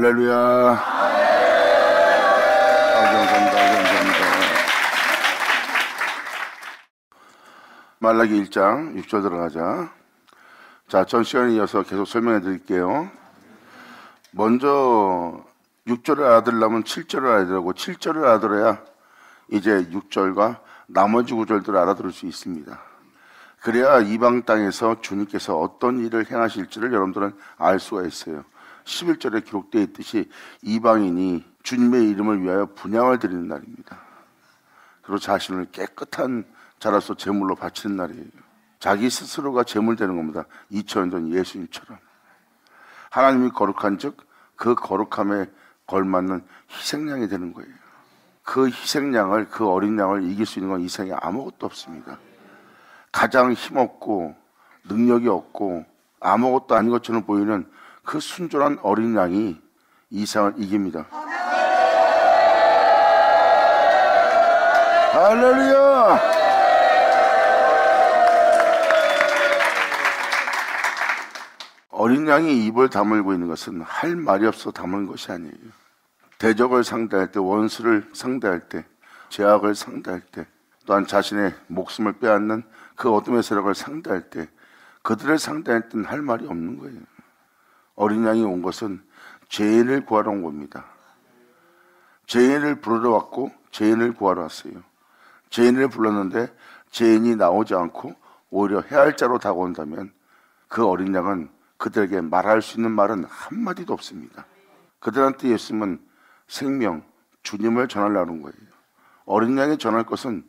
할렐루야. 감사합니다. 말라기 1장 6절 들어가자. 자, 전 시간에 이어서 계속 설명해 드릴게요. 먼저 6절을 알아들으려면 7절을 알아야 되고 7절을 알아들어야 이제 6절과 나머지 구절들을 알아들을 수 있습니다. 그래야 이방 땅에서 주님께서 어떤 일을 행하실지를 여러분들은 알 수가 있어요. 11절에 기록되어 있듯이 이방인이 주님의 이름을 위하여 분향을 드리는 날입니다. 그리고 자신을 깨끗한 자로서 제물로 바치는 날이에요. 자기 스스로가 제물 되는 겁니다. 2000년 전 예수님처럼. 하나님이 거룩한 즉 그 거룩함에 걸맞는 희생양이 되는 거예요. 그 희생양을, 그 어린 양을 이길 수 있는 건 이 세상에 아무것도 없습니다. 가장 힘없고 능력이 없고 아무것도 아닌 것처럼 보이는 그 순전한 어린 양이 이 세상을 이깁니다. 할렐루야! 어린 양이 입을 다물고 있는 것은 할 말이 없어 다무는 것이 아니에요. 대적을 상대할 때, 원수를 상대할 때, 죄악을 상대할 때, 또한 자신의 목숨을 빼앗는 그 어둠의 세력을 상대할 때, 그들을 상대할 때는 할 말이 없는 거예요. 어린 양이 온 것은 죄인을 구하러 온 겁니다. 죄인을 부르러 왔고 죄인을 구하러 왔어요. 죄인을 불렀는데 죄인이 나오지 않고 오히려 해할 자로 다가온다면 그 어린 양은 그들에게 말할 수 있는 말은 한마디도 없습니다. 그들한테 예수님은 생명, 주님을 전하려는 거예요. 어린 양이 전할 것은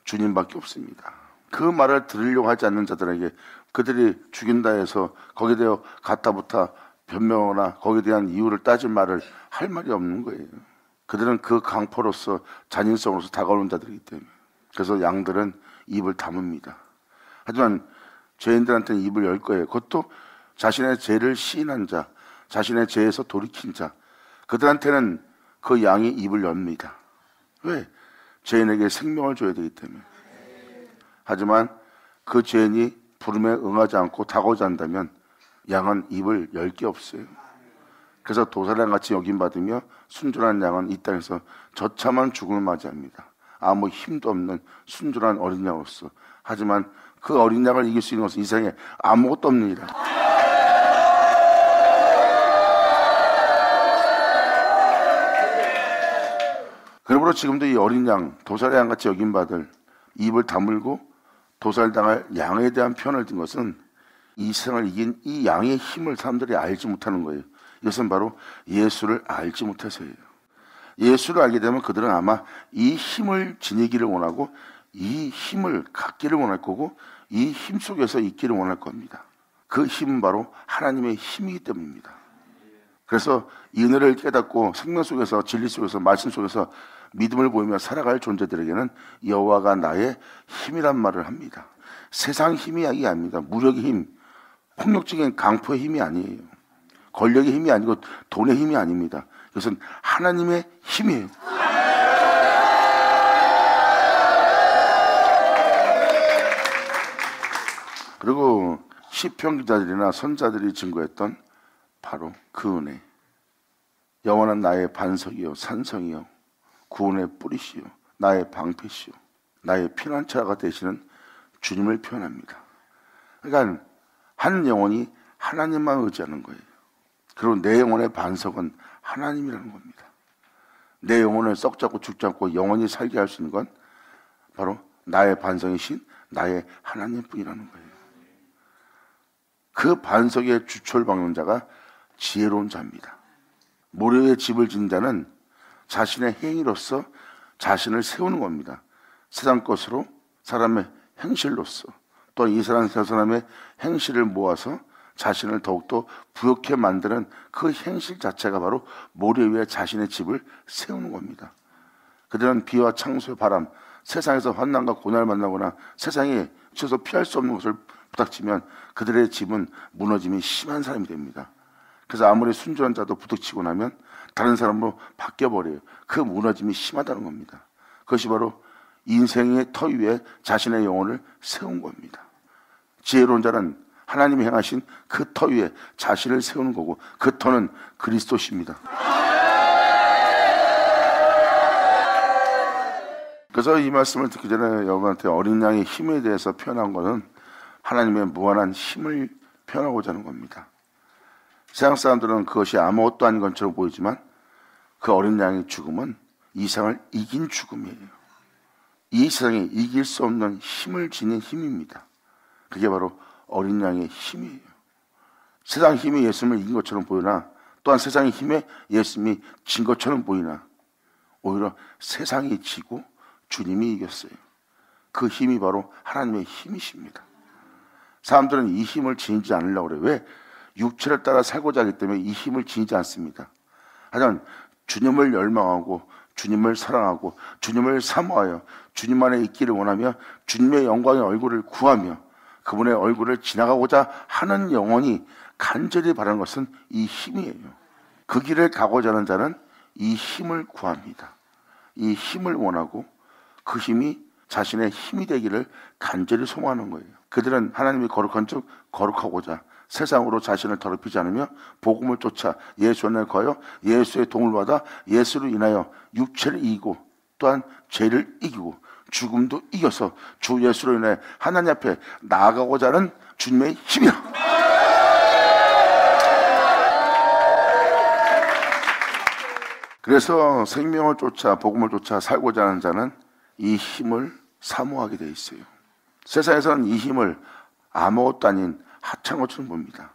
주님밖에 없습니다. 그 말을 들으려고 하지 않는 자들에게 그들이 죽인다 해서 거기에 대해 가타부타 변명하거나 거기에 대한 이유를 따질 말을 할 말이 없는 거예요. 그들은 그 강포로서 잔인성으로서 다가오는 자들이기 때문에. 그래서 양들은 입을 다뭅니다. 하지만 죄인들한테는 입을 열 거예요. 그것도 자신의 죄를 시인한 자, 자신의 죄에서 돌이킨 자, 그들한테는 그 양이 입을 엽니다. 왜? 죄인에게 생명을 줘야 되기 때문에. 하지만 그 죄인이 부름에 응하지 않고 다가오지 않는다면 양은 입을 열 게 없어요. 그래서 도사량같이 여김받으며 순전한 양은 이 땅에서 저참한 죽음을 맞이합니다. 아무 힘도 없는 순전한 어린 양으로서. 하지만 그 어린 양을 이길 수 있는 것은 이 세상에 아무것도 없는 일이다. 그러므로 지금도 이 어린 양, 도살의 양같이 여김받을 입을 다물고 도살당할 양에 대한 표현을 든 것은 이 세상을 이긴 이 양의 힘을 사람들이 알지 못하는 거예요. 이것은 바로 예수를 알지 못해서예요. 예수를 알게 되면 그들은 아마 이 힘을 지니기를 원하고 이 힘을 갖기를 원할 거고 이 힘 속에서 있기를 원할 겁니다. 그 힘은 바로 하나님의 힘이기 때문입니다. 그래서 이 은혜를 깨닫고 생명 속에서 진리 속에서 말씀 속에서 믿음을 보이며 살아갈 존재들에게는 여호와가 나의 힘이란 말을 합니다. 세상 힘이 아닙니다. 무력의 힘, 폭력적인 강포의 힘이 아니에요. 권력의 힘이 아니고 돈의 힘이 아닙니다. 이것은 하나님의 힘이에요. 그리고 시편 기자들이나 선자들이 증거했던 바로 그 은혜. 영원한 나의 반석이요 산성이요 구원의 뿌리시요 나의 방패시요 나의 피난처가 되시는 주님을 표현합니다. 그러니까 한 영혼이 하나님만 의지하는 거예요. 그리고 내 영혼의 반석은 하나님이라는 겁니다. 내 영혼을 썩지 않고 죽지 않고 영원히 살게 할 수 있는 건 바로 나의 반석이신 나의 하나님뿐이라는 거예요. 그 반석의 주철 박는 자가 지혜로운 자입니다. 모래 위에 집을 짓는 자는 자신의 행위로서 자신을 세우는 겁니다. 세상 것으로 사람의 행실로서 또 이 사람 저 사람의 행실을 모아서 자신을 더욱더 부욕해 만드는 그 행실 자체가 바로 모래 위에 자신의 집을 세우는 겁니다. 그들은 비와 창수, 바람, 세상에서 환난과 고난을 만나거나 세상에 쳐서 피할 수 없는 것을 부닥치면 그들의 집은 무너짐이 심한 사람이 됩니다. 그래서 아무리 순전한 자도 부닥치고 나면 다른 사람으로 바뀌어버려요. 그 무너짐이 심하다는 겁니다. 그것이 바로 인생의 터 위에 자신의 영혼을 세운 겁니다. 지혜로운 자는 하나님이 행하신 그 터 위에 자신을 세우는 거고, 그 터는 그리스도십니다. 그래서 이 말씀을 듣기 전에 여러분한테 어린 양의 힘에 대해서 표현한 것은 하나님의 무한한 힘을 표현하고자 하는 겁니다. 세상 사람들은 그것이 아무것도 아닌 것처럼 보이지만 그 어린 양의 죽음은 이 세상을 이긴 죽음이에요. 이 세상에 이길 수 없는 힘을 지닌 힘입니다. 그게 바로 어린 양의 힘이에요. 세상 힘이 예수님을 이긴 것처럼 보이나, 또한 세상의 힘에 예수님이 진 것처럼 보이나, 오히려 세상이 지고 주님이 이겼어요. 그 힘이 바로 하나님의 힘이십니다. 사람들은 이 힘을 지니지 않으려고 그래요. 왜? 육체를 따라 살고자 하기 때문에 이 힘을 지니지 않습니다. 하지만 주님을 열망하고 주님을 사랑하고 주님을 사모하여 주님 안에 있기를 원하며 주님의 영광의 얼굴을 구하며 그분의 얼굴을 지나가고자 하는 영혼이 간절히 바라는 것은 이 힘이에요. 그 길을 가고자 하는 자는 이 힘을 구합니다. 이 힘을 원하고 그 힘이 자신의 힘이 되기를 간절히 소망하는 거예요. 그들은 하나님이 거룩한 즉 거룩하고자 세상으로 자신을 더럽히지 않으며 복음을 쫓아 예수 안에 거하여 예수의 도움을 받아 예수로 인하여 육체를 이기고 또한 죄를 이기고 죽음도 이겨서 주 예수로 인해 하나님 앞에 나아가고자 하는 주님의 힘이라. 그래서 생명을 쫓아 복음을 쫓아 살고자 하는 자는 이 힘을 사모하게 돼 있어요. 세상에서는 이 힘을 아무것도 아닌 하찮은 것처럼 봅니다.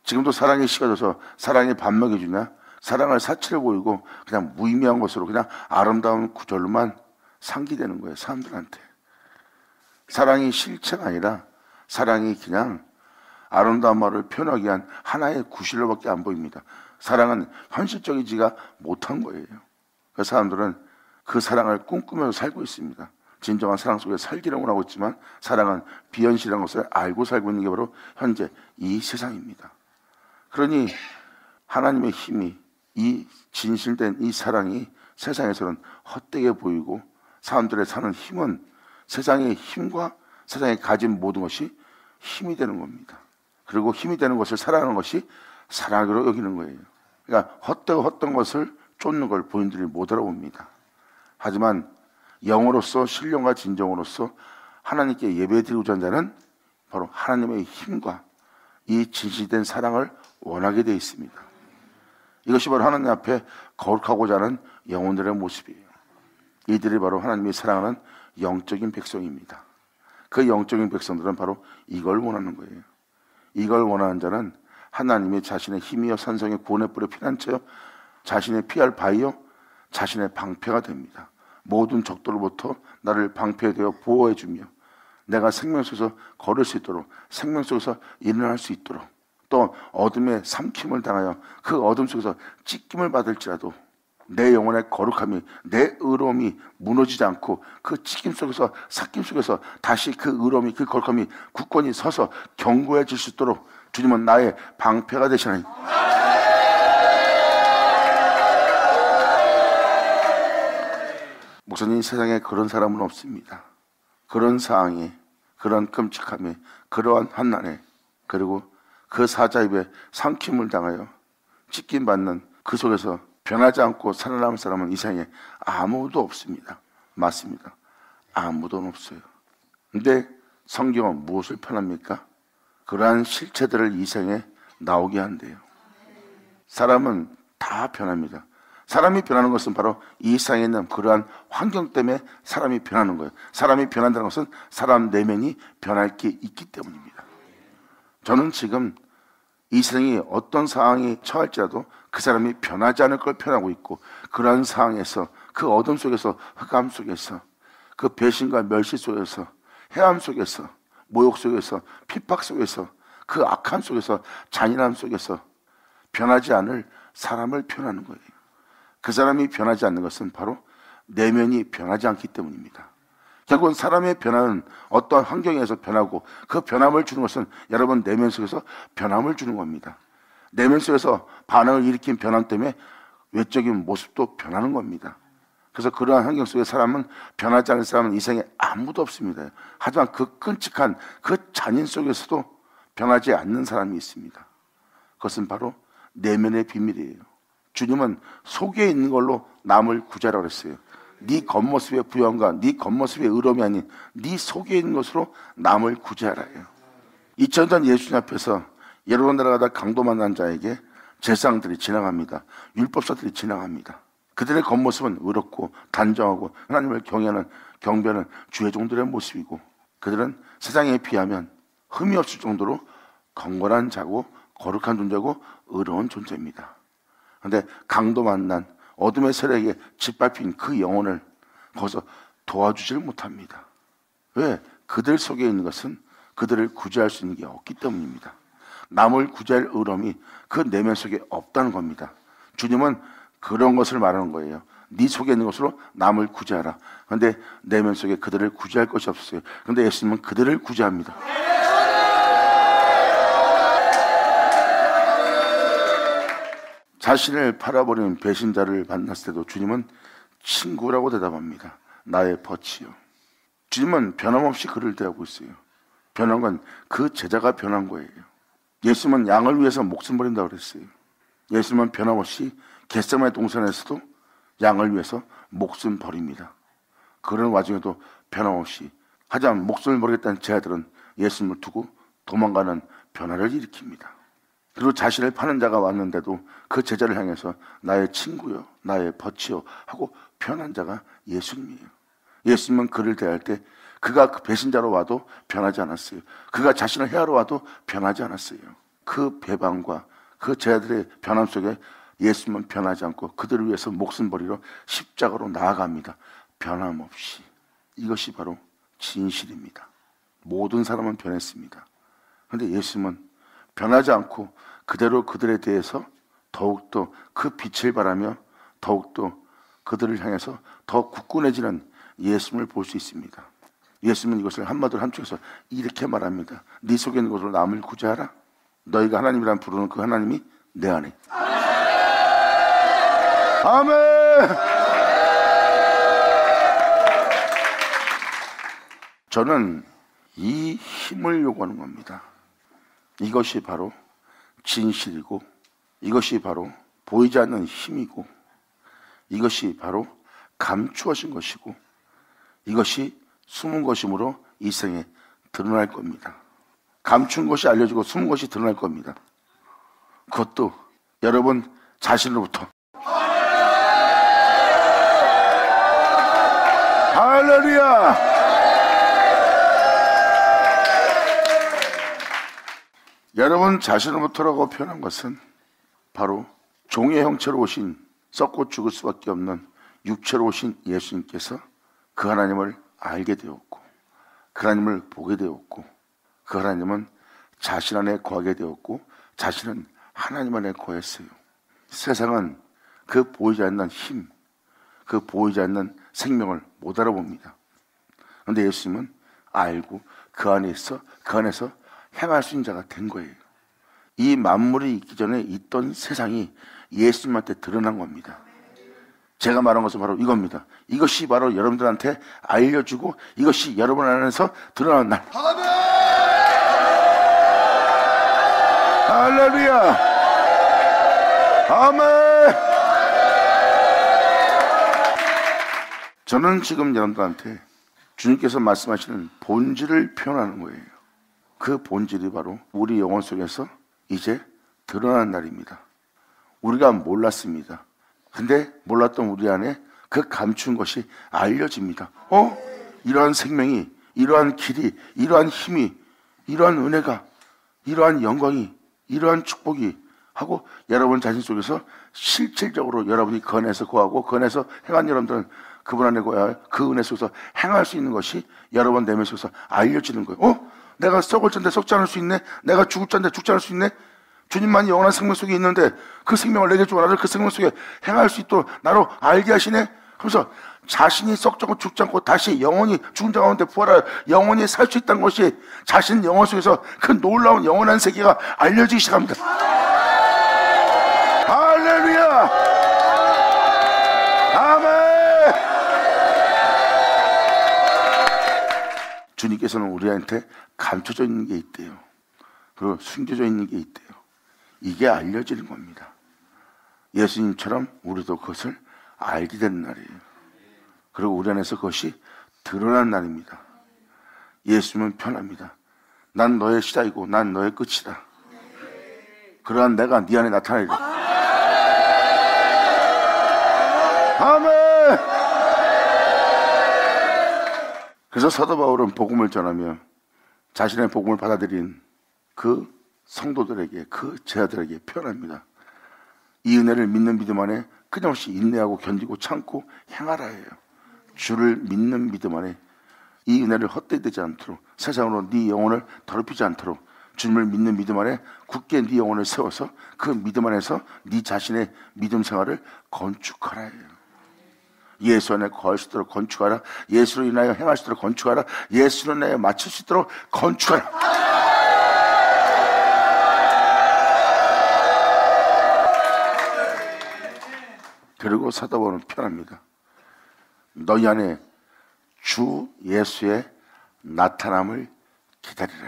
지금도 사랑이 식어져서 사랑이 밥 먹여주냐, 사랑을 사치를 보이고 그냥 무의미한 것으로 그냥 아름다운 구절로만 상기되는 거예요. 사람들한테. 사랑이 실체가 아니라 사랑이 그냥 아름다운 말을 표현하기 위한 하나의 구실로밖에 안 보입니다. 사랑은 현실적이지가 못한 거예요. 그래서 사람들은 그 사랑을 꿈꾸면서 살고 있습니다. 진정한 사랑 속에 살기를 원하고 있지만 사랑은 비현실한 것을 알고 살고 있는 게 바로 현재 이 세상입니다. 그러니 하나님의 힘이, 이 진실된 이 사랑이 세상에서는 헛되게 보이고 사람들의 사는 힘은 세상의 힘과 세상에 가진 모든 것이 힘이 되는 겁니다. 그리고 힘이 되는 것을 사랑하는 것이 사랑으로 여기는 거예요. 그러니까 헛되고 헛된 것을 쫓는 걸 본인들이 못 알아봅니다. 하지만 영으로서 신령과 진정으로서 하나님께 예배드리고자 하는 자는 바로 하나님의 힘과 이 진실된 사랑을 원하게 되어 있습니다. 이것이 바로 하나님 앞에 거룩하고자 하는 영혼들의 모습이에요. 이들이 바로 하나님이 사랑하는 영적인 백성입니다. 그 영적인 백성들은 바로 이걸 원하는 거예요. 이걸 원하는 자는 하나님이 자신의 힘이여 산성의 구원의 뿔에 피난처여 자신의 피할 바위여 자신의 방패가 됩니다. 모든 적들로부터 나를 방패되어 보호해주며 내가 생명 속에서 걸을 수 있도록 생명 속에서 일어날 수 있도록 또 어둠에 삼킴을 당하여 그 어둠 속에서 찢김을 받을지라도 내 영혼의 거룩함이 내 의로움이 무너지지 않고 그 찢김 속에서 삭김 속에서 다시 그 의로움이 그 거룩함이 굳건히 서서 견고해질 수 있도록 주님은 나의 방패가 되시나니 목사님, 세상에 그런 사람은 없습니다. 그런 상황에, 그런 끔찍함에, 그러한 환난에, 그리고 그 사자 입에 삼킴을 당하여 찢김받는 그 속에서 변하지 않고 살아남을 사람은 이 세상에 아무도 없습니다. 맞습니다. 아무도 없어요. 근데 성경은 무엇을 편합니까? 그러한 실체들을 이 세상에 나오게 한대요. 사람은 다 변합니다. 사람이 변하는 것은 바로 이 세상에 있는 그러한 환경 때문에 사람이 변하는 거예요. 사람이 변한다는 것은 사람 내면이 변할 게 있기 때문입니다. 저는 지금 이 세상이 어떤 상황이 처할지라도 그 사람이 변하지 않을 걸 표현하고 있고 그러한 상황에서 그 어둠 속에서 흑암 속에서 그 배신과 멸시 속에서 해함 속에서 모욕 속에서 핍박 속에서 그 악함 속에서 잔인함 속에서 변하지 않을 사람을 표현하는 거예요. 그 사람이 변하지 않는 것은 바로 내면이 변하지 않기 때문입니다. 결국은 사람의 변화는 어떠한 환경에서 변하고 그 변함을 주는 것은 여러분 내면 속에서 변함을 주는 겁니다. 내면 속에서 반응을 일으킨 변함 때문에 외적인 모습도 변하는 겁니다. 그래서 그러한 환경 속에 사람은 변하지 않은 사람은 이 세상에 아무도 없습니다. 하지만 그 끔찍한 그 잔인 속에서도 변하지 않는 사람이 있습니다. 그것은 바로 내면의 비밀이에요. 주님은 속에 있는 걸로 남을 구제하라고 했어요. 네 겉모습의 부연과 네 겉모습의 의로움이 아닌 네 속에 있는 것으로 남을 구제하라요. 2000년 예수님 앞에서 여러 나라가다 강도 만난 자에게 제사장들이 지나갑니다. 율법사들이 지나갑니다. 그들의 겉모습은 의롭고 단정하고 하나님을 경외하는 경배하는 주의 종들의 모습이고, 그들은 세상에 비하면 흠이 없을 정도로 경건한 자고 거룩한 존재고 의로운 존재입니다. 그런데 강도 만난 어둠의 세력에게 짓밟힌 그 영혼을 거기서 도와주질 못합니다. 왜? 그들 속에 있는 것은 그들을 구제할 수 있는 게 없기 때문입니다. 남을 구제할 의로움이 그 내면 속에 없다는 겁니다. 주님은 그런 것을 말하는 거예요. 네 속에 있는 것으로 남을 구제하라. 그런데 내면 속에 그들을 구제할 것이 없었어요. 그런데 예수님은 그들을 구제합니다. 자신을 팔아버리는 배신자를 만났을 때도 주님은 친구라고 대답합니다. 나의 벗이요. 주님은 변함없이 그를 대하고 있어요. 변한 건 그 제자가 변한 거예요. 예수님은 양을 위해서 목숨 버린다고 그랬어요. 예수님은 변함없이 겟세마네 동산에서도 양을 위해서 목숨 버립니다. 그런 와중에도 변함없이, 하지만 목숨을 버리겠다는 제자들은 예수님을 두고 도망가는 변화를 일으킵니다. 그리고 자신을 파는 자가 왔는데도 그 제자를 향해서 나의 친구요, 나의 벗이요 하고 변한 자가 예수님이에요. 예수님은 그를 대할 때 그가 그 배신자로 와도 변하지 않았어요. 그가 자신을 해하러 와도 변하지 않았어요. 그 배반과 그 제자들의 변함 속에 예수님은 변하지 않고 그들을 위해서 목숨 버리러 십자가로 나아갑니다. 변함없이. 이것이 바로 진실입니다. 모든 사람은 변했습니다. 그런데 예수님은 변하지 않고 그대로 그들에 대해서 더욱더 그 빛을 바라며 더욱더 그들을 향해서 더 굳건해지는 예수님을 볼 수 있습니다. 예수님은 이것을 한마디로 한쪽에서 이렇게 말합니다. 네 속에 있는 것으로 남을 구제하라. 너희가 하나님이란 부르는 그 하나님이 내 안에. 아멘. 저는 이 힘을 요구하는 겁니다. 이것이 바로 진실이고, 이것이 바로 보이지 않는 힘이고, 이것이 바로 감추어진 것이고, 이것이 숨은 것이므로 이 생에 드러날 겁니다. 감춘 것이 알려지고 숨은 것이 드러날 겁니다. 그것도 여러분 자신으로부터. 할렐루야! 여러분 자신으로부터라고 표현한 것은 바로 종의 형체로 오신, 썩고 죽을 수밖에 없는 육체로 오신 예수님께서 그 하나님을 알게 되었고, 그 하나님을 보게 되었고, 그 하나님은 자신 안에 거하게 되었고, 자신은 하나님 안에 거했어요. 세상은 그 보이지 않는 힘, 그 보이지 않는 생명을 못 알아봅니다. 그런데 예수님은 알고 그 안에서 행할 수 있는 자가 된 거예요. 이 만물이 있기 전에 있던 세상이 예수님한테 드러난 겁니다. 제가 말한 것은 바로 이겁니다. 이것이 바로 여러분들한테 알려주고 이것이 여러분 안에서 드러나는 날. 할렐루야! 아멘! 저는 지금 여러분들한테 주님께서 말씀하시는 본질을 표현하는 거예요. 그 본질이 바로 우리 영혼 속에서 이제 드러나는 날입니다. 우리가 몰랐습니다. 근데 몰랐던 우리 안에 그 감춘 것이 알려집니다. 이러한 생명이, 이러한 길이, 이러한 힘이, 이러한 은혜가, 이러한 영광이, 이러한 축복이 하고 여러분 자신 속에서 실질적으로 여러분이 그 안에서 거하고 그 안에서 행한 여러분들은 그분 안에 거야 그 은혜 속에서 행할 수 있는 것이 여러분 내면 속에서 알려지는 거예요. 내가 썩을 자인데 썩지 않을 수 있네. 내가 죽을 자인데 죽지 않을 수 있네. 주님만이 영원한 생명 속에 있는데 그 생명을 내게 주고 나를 그 생명 속에 행할 수 있도록 나로 알게 하시네. 그래서 자신이 썩지 않고 죽지 않고 다시 영원히 죽은 자 가운데 부활하여 영원히 살 수 있다는 것이 자신 영혼 속에서 그 놀라운 영원한 세계가 알려지기 시작합니다. 할렐루야! 아멘! 주님께서는 우리한테 감춰져 있는 게 있대요. 그리고 숨겨져 있는 게 있대요. 이게 알려지는 겁니다. 예수님처럼 우리도 그것을 알게 되는 날이에요. 그리고 우리 안에서 그것이 드러난 날입니다. 예수님은 편합니다. 난 너의 시작이고 난 너의 끝이다. 그러한 내가 네 안에 나타나리라. 아멘. 그래서 사도 바울은 복음을 전하며 자신의 복음을 받아들인 그 성도들에게, 그 제자들에게 표현합니다. 이 은혜를 믿는 믿음 안에 끊임없이 인내하고 견디고 참고 행하라 해요. 주를 믿는 믿음 안에 이 은혜를 헛되이 되지 않도록, 세상으로 네 영혼을 더럽히지 않도록 주님을 믿는 믿음 안에 굳게 네 영혼을 세워서 그 믿음 안에서 네 자신의 믿음 생활을 건축하라 해요. 예수 안에 거할 수 있도록 건축하라. 예수로 인하여 행할 수 있도록 건축하라. 예수로 인하여 맞출 수 있도록 건축하라. 그리고 사도 바울은 편합니다. 너희 안에 주 예수의 나타남을 기다리라.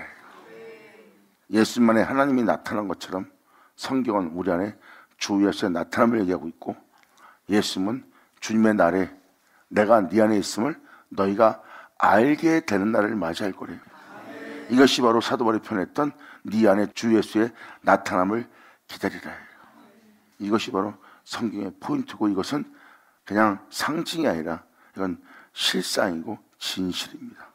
예수만의 하나님이 나타난 것처럼 성경은 우리 안에 주 예수의 나타남을 얘기하고 있고, 예수님은 주님의 날에 내가 네 안에 있음을 너희가 알게 되는 날을 맞이할 거래요. 이것이 바로 사도 바울이 표현했던 네 안에 주 예수의 나타남을 기다리라. 이것이 바로 성경의 포인트고, 이것은 그냥 상징이 아니라 이건 실상이고 진실입니다.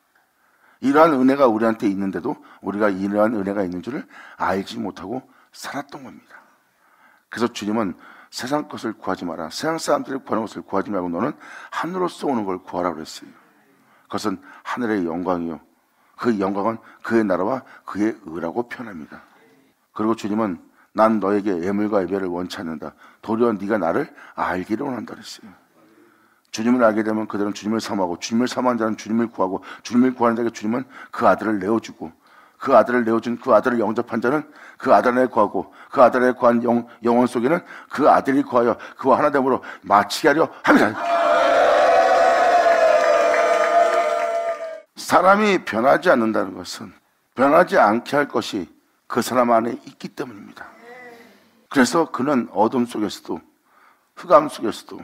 이러한 은혜가 우리한테 있는데도 우리가 이러한 은혜가 있는 줄을 알지 못하고 살았던 겁니다. 그래서 주님은 세상 것을 구하지 마라. 세상 사람들이 구하는 것을 구하지 말고 너는 하늘로서 오는 걸 구하라 그랬어요. 그것은 하늘의 영광이요, 그 영광은 그의 나라와 그의 의라고 표현합니다. 그리고 주님은 난 너에게 예물과 예배를 원치 않는다. 도리어 네가 나를 알기를 원한다 그랬어요. 주님을 알게 되면 그들은 주님을 사모하고, 주님을 사모하는 자는 주님을 구하고, 주님을 구하는 자에게 주님은 그 아들을 내어주고, 그 아들을 내어준 그 아들을 영접한 자는 그 아들 안에 구하고, 그 아들 안에 구한 영혼 속에는 그 아들이 구하여 그와 하나됨으로 마치게 하려 합니다. 사람이 변하지 않는다는 것은 변하지 않게 할 것이 그 사람 안에 있기 때문입니다. 그래서 그는 어둠 속에서도, 흑암 속에서도,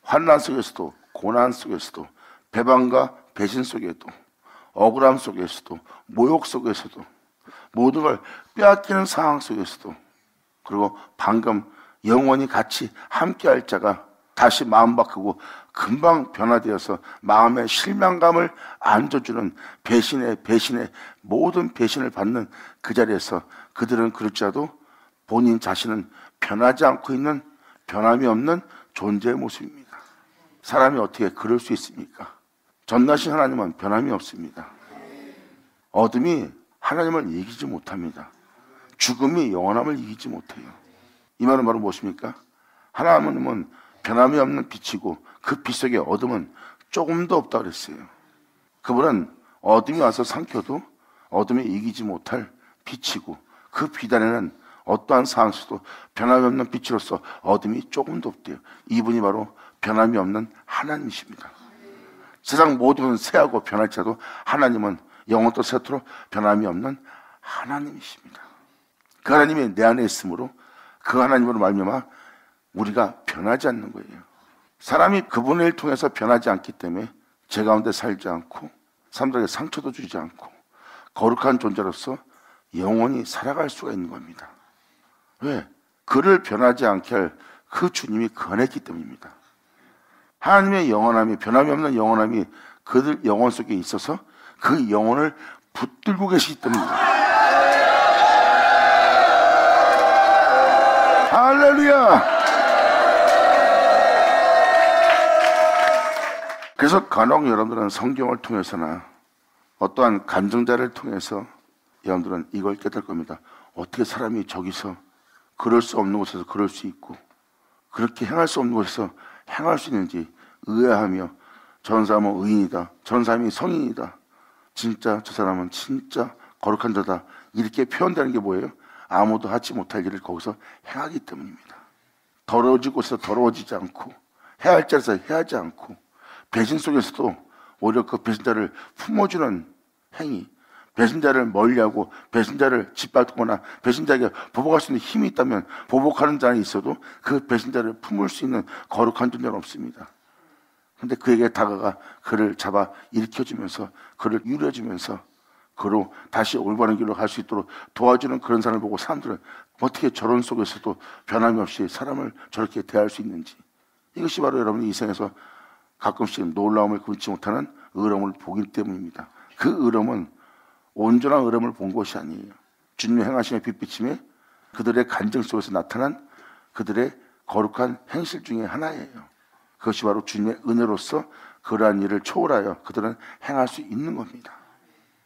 환난 속에서도, 고난 속에서도, 배반과 배신 속에도, 억울함 속에서도, 모욕 속에서도, 모든 걸 빼앗기는 상황 속에서도, 그리고 방금 영원히 같이 함께할 자가 다시 마음 바꾸고 금방 변화되어서 마음의 실망감을 안겨주는 배신의 모든 배신을 받는 그 자리에서 그들은 그럴지라도 본인 자신은 변하지 않고 있는, 변함이 없는 존재의 모습입니다. 사람이 어떻게 그럴 수 있습니까? 전나신 하나님은 변함이 없습니다. 어둠이 하나님을 이기지 못합니다. 죽음이 영원함을 이기지 못해요. 이 말은 바로 무엇입니까? 하나님은 변함이 없는 빛이고 그 빛 속에 어둠은 조금도 없다 그랬어요. 그분은 어둠이 와서 삼켜도 어둠이 이기지 못할 빛이고, 그 빛 안에는 어떠한 상황 속도 변함이 없는 빛으로서 어둠이 조금도 없대요. 이분이 바로 변함이 없는 하나님이십니다. 세상 모두는 새하고 변할지라도 하나님은 영원토 세토록 변함이 없는 하나님이십니다. 그 하나님이 내 안에 있으므로 그 하나님으로 말미암아 우리가 변하지 않는 거예요. 사람이 그분을 통해서 변하지 않기 때문에 제 가운데 살지 않고 사람들에게 상처도 주지 않고 거룩한 존재로서 영원히 살아갈 수가 있는 겁니다. 왜? 그를 변하지 않게 할 그 주님이 그 안에 있기 때문입니다. 하나님의 영원함이, 변함이 없는 영원함이 그들 영혼 속에 있어서 그 영혼을 붙들고 계시기 때문입니다. 할렐루야! 그래서 간혹 여러분들은 성경을 통해서나 어떠한 간증자를 통해서 여러분들은 이걸 깨달을 겁니다. 어떻게 사람이 저기서 그럴 수 없는 곳에서 그럴 수 있고, 그렇게 행할 수 없는 곳에서 행할 수 있는지 의아하며, 저런 사람은 의인이다, 저런 사람이 성인이다, 진짜 저 사람은 진짜 거룩한 자다, 이렇게 표현되는 게 뭐예요? 아무도 하지 못할 일을 거기서 행하기 때문입니다. 더러워질 곳에서 더러워지지 않고, 해야 할 자리에서 해야 하지 않고, 배신 속에서도 오히려 그 배신자를 품어주는 행위, 배신자를 멀리하고 배신자를 짓밟거나 배신자에게 보복할 수 있는 힘이 있다면 보복하는 자는 있어도 그 배신자를 품을 수 있는 거룩한 존재는 없습니다. 그런데 그에게 다가가 그를 잡아 일으켜주면서 그를 유려주면서 그로 다시 올바른 길로 갈 수 있도록 도와주는 그런 사람을 보고 사람들은 어떻게 저런 속에서도 변함이 없이 사람을 저렇게 대할 수 있는지, 이것이 바로 여러분의 인생에서 가끔씩 놀라움을 금치 못하는 의로움을 보기 때문입니다. 그 의로움은 온전한 의로움을 본 것이 아니에요. 주님의 행하심의 빛비침에 그들의 간증 속에서 나타난 그들의 거룩한 행실 중에 하나예요. 그것이 바로 주님의 은혜로서 그러한 일을 초월하여 그들은 행할 수 있는 겁니다.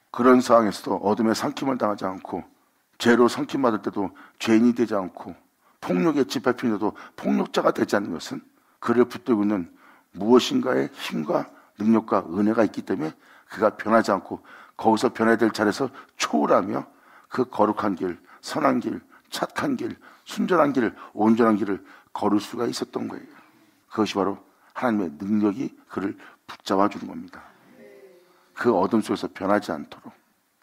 그런 상황에서도 어둠의 삼킴을 당하지 않고 죄로 삼킴받을 때도 죄인이 되지 않고 폭력에 짓밟히는데도 폭력자가 되지 않는 것은 그를 붙들고 있는 무엇인가의 힘과 능력과 은혜가 있기 때문에 그가 변하지 않고 거기서 변해야 될 자리에서 초월하며 그 거룩한 길, 선한 길, 착한 길, 순전한 길, 온전한 길을 걸을 수가 있었던 거예요. 그것이 바로 하나님의 능력이 그를 붙잡아 주는 겁니다. 그 어둠 속에서 변하지 않도록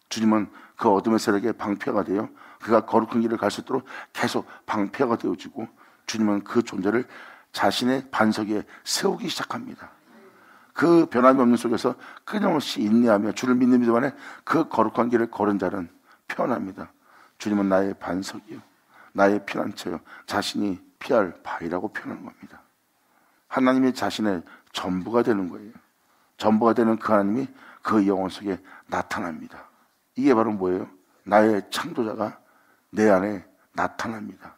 주님은 그 어둠의 세력의 방패가 되어 그가 거룩한 길을 갈 수 있도록 계속 방패가 되어주고, 주님은 그 존재를 자신의 반석 위에 세우기 시작합니다. 그 변함이 없는 속에서 끊임없이 인내하며 주를 믿는 믿음 안에 그 거룩한 길을 걸은 자는 편합니다. 주님은 나의 반석이요, 나의 피난처요, 자신이 피할 바위라고 표현하는 겁니다. 하나님이 자신의 전부가 되는 거예요. 전부가 되는 그 하나님이 그 영혼 속에 나타납니다. 이게 바로 뭐예요? 나의 창조자가 내 안에 나타납니다.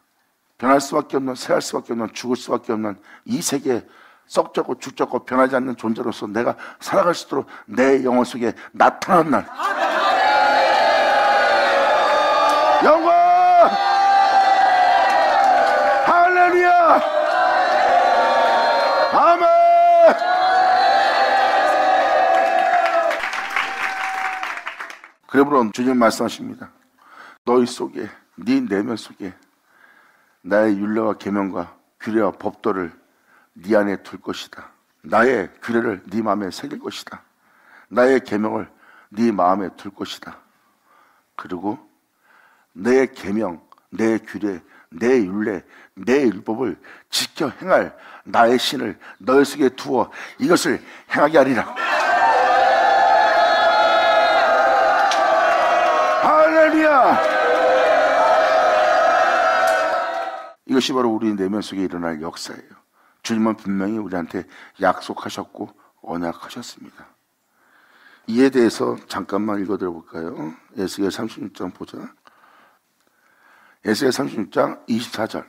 변할 수밖에 없는, 새할 수밖에 없는, 죽을 수밖에 없는 이 세계에 썩적고 죽적고 변하지 않는 존재로서 내가 살아갈 수 있도록 내 영혼 속에 나타난 날, 영광! 할렐루야! 아멘! 그러므로 주님 말씀하십니다. 너희 속에, 네 내면 속에 나의 율례와 계명과 규례와 법도를 네 안에 둘 것이다. 나의 규례를 네 마음에 새길 것이다. 나의 계명을 네 마음에 둘 것이다. 그리고 내 계명, 내 규례, 내 율례, 내 율법을 지켜 행할 나의 신을 너희 속에 두어 이것을 행하게 하리라. 할렐루야! 이것이 바로 우리 내면 속에 일어날 역사예요. 주님은 분명히 우리한테 약속하셨고 언약하셨습니다. 이에 대해서 잠깐만 읽어드려 볼까요? 에스겔 36장 보자. 에스겔 36장 24절.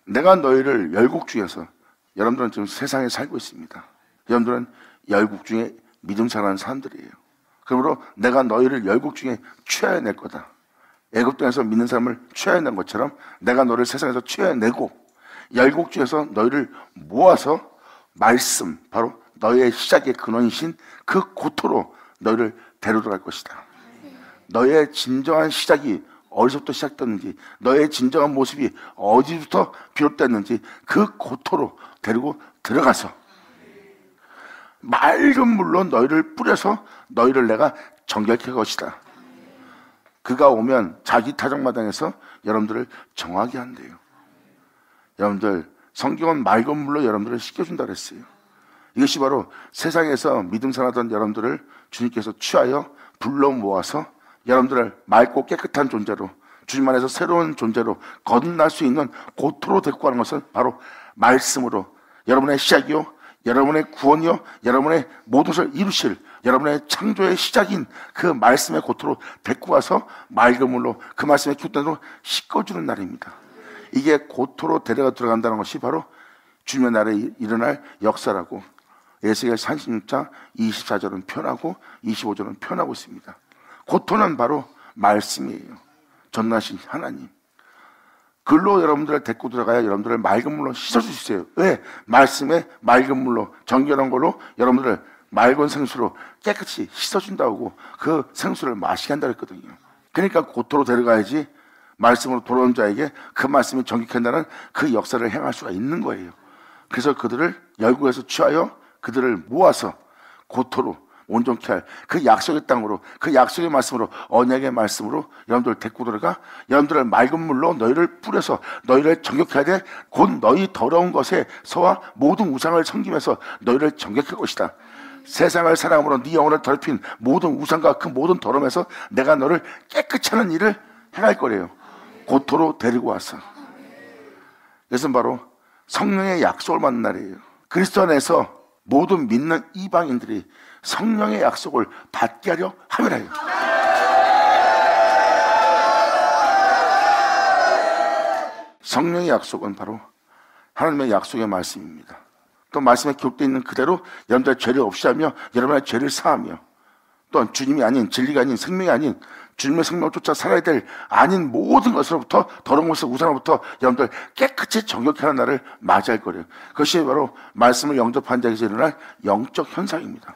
내가 너희를 열국 중에서, 여러분들은 지금 세상에 살고 있습니다. 여러분들은 열국 중에 믿음 살아가는 사람들이에요. 그러므로 내가 너희를 열국 중에 취하여낼 거다. 애굽 땅에서 믿는 사람을 취하여낸 것처럼 내가 너를 세상에서 취하여내고 열국 중에서 너희를 모아서 말씀, 바로 너희의 시작의 근원이신 그 고토로 너희를 데려갈 것이다. 너희의 진정한 시작이 어디서부터 시작됐는지, 너의 진정한 모습이 어디부터 비롯됐는지 그 고토로 데리고 들어가서 맑은 물로 너희를 뿌려서 너희를 내가 정결케 할 것이다. 그가 오면 자기 타작마당에서 여러분들을 정하게 한대요. 여러분들, 성경은 맑은 물로 여러분들을 씻겨준다 그랬어요. 이것이 바로 세상에서 믿음 살아던 여러분들을 주님께서 취하여 불러 모아서 여러분들을 맑고 깨끗한 존재로, 주님 안에서 새로운 존재로 거듭날 수 있는 고토로 데리고 가는 것은 바로 말씀으로 여러분의 시작이요, 여러분의 구원이요, 여러분의 모든 것을 이루실 여러분의 창조의 시작인 그 말씀의 고토로 데리고 가서 맑은 물로 그 말씀의 기운으로 씻어주는 날입니다. 이게 고토로 데려가 들어간다는 것이 바로 주님의 날에 일어날 역사라고 에스겔 36장 24절은 표현하고 25절은 표현하고 있습니다. 고토는 바로 말씀이에요. 전능하신 하나님. 글로 여러분들을 데리고 들어가야 여러분들을 맑은 물로 씻어줄 수 있어요. 왜? 말씀에 맑은 물로, 정결한 걸로 여러분들을 맑은 생수로 깨끗이 씻어준다고 그 생수를 마시게 한다고 했거든요. 그러니까 고토로 데려가야지 말씀으로 돌아온 자에게 그 말씀이 정결케 한다는 그 역사를 행할 수가 있는 거예요. 그래서 그들을 열국에서 취하여 그들을 모아서 고토로 온전케 할 그 약속의 땅으로, 그 약속의 말씀으로, 언약의 말씀으로 여러분들 데리고 들어가 여러분들을 맑은 물로 너희를 뿌려서 너희를 정결케 하되 곧 너희 더러운 것에서와 모든 우상을 섬기면서 너희를 정결케 할 것이다. 세상을 사랑함으로 네 영혼을 더럽힌 모든 우상과 그 모든 더러움에서 내가 너를 깨끗이 하는 일을 행할 거래요. 고토로 데리고 와서. 그것은 바로 성령의 약속을 받는 날이에요. 그리스도 안에서 모든 믿는 이방인들이 성령의 약속을 받게 하려 함이라요. 성령의 약속은 바로 하나님의 약속의 말씀입니다. 또 말씀에 기록되어 있는 그대로 여러분들의 죄를 없이 하며 여러분의 죄를 사하며 또한 주님이 아닌, 진리가 아닌, 생명이 아닌 주님의 생명을 쫓아 살아야 될 아닌 모든 것으로부터, 더러운 것을 우상으로부터 여러분들 깨끗이 정결케 하는 날을 맞이할 거예요. 그것이 바로 말씀을 영접한 자에게서 일어날 영적 현상입니다.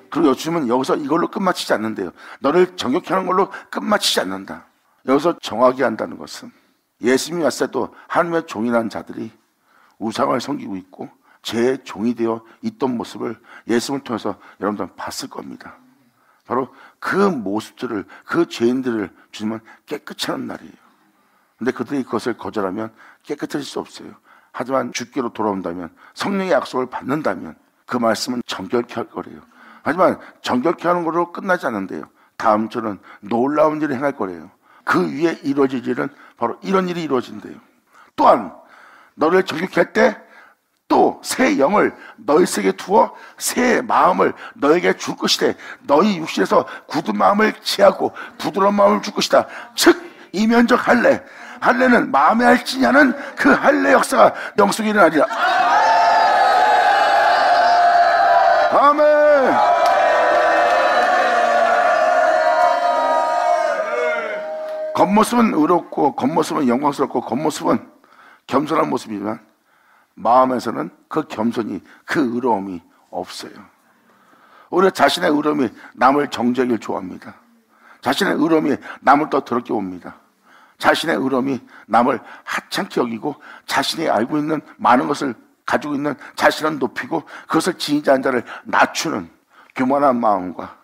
그리고 주님은 여기서 이걸로 끝마치지 않는데요. 너를 정결케 하는 걸로 끝마치지 않는다. 여기서 정하게 한다는 것은 예수님이 왔을 때도 하나님의 종이라는 자들이 우상을 섬기고 있고 죄의 종이 되어 있던 모습을 예수님을 통해서 여러분들은 봤을 겁니다. 바로 그 모습들을, 그 죄인들을 주님은 깨끗이 하는 날이에요. 근데 그들이 그것을 거절하면 깨끗해질 수 없어요. 하지만 주께로 돌아온다면, 성령의 약속을 받는다면 그 말씀은 정결케 할 거래요. 하지만 정결케 하는 걸로 끝나지 않는데요. 다음 주는 놀라운 일을 행할 거래요. 그 위에 이루어질 일은 바로 이런 일이 이루어진대요. 또한 너를 정결케 할 때 또 새 영을 너희 속에 두어 새 마음을 너에게 줄 것이되 너희 육신에서 굳은 마음을 제하고 부드러운 마음을 줄 것이다. 즉 이면적 할례, 할례는 마음에 할지니 하는 그 할례 역사가 영속에 일어나리라. 아멘. 겉모습은 의롭고 겉모습은 영광스럽고 겉모습은 겸손한 모습이지만 마음에서는 그 겸손이, 그 의로움이 없어요. 오히려 자신의 의로움이 남을 정죄하길 좋아합니다. 자신의 의로움이 남을 더 더럽게 봅니다. 자신의 의로움이 남을 하찮게 여기고 자신이 알고 있는 많은 것을 가지고 있는 자신을 높이고 그것을 지니자한 자를 낮추는 교만한 마음과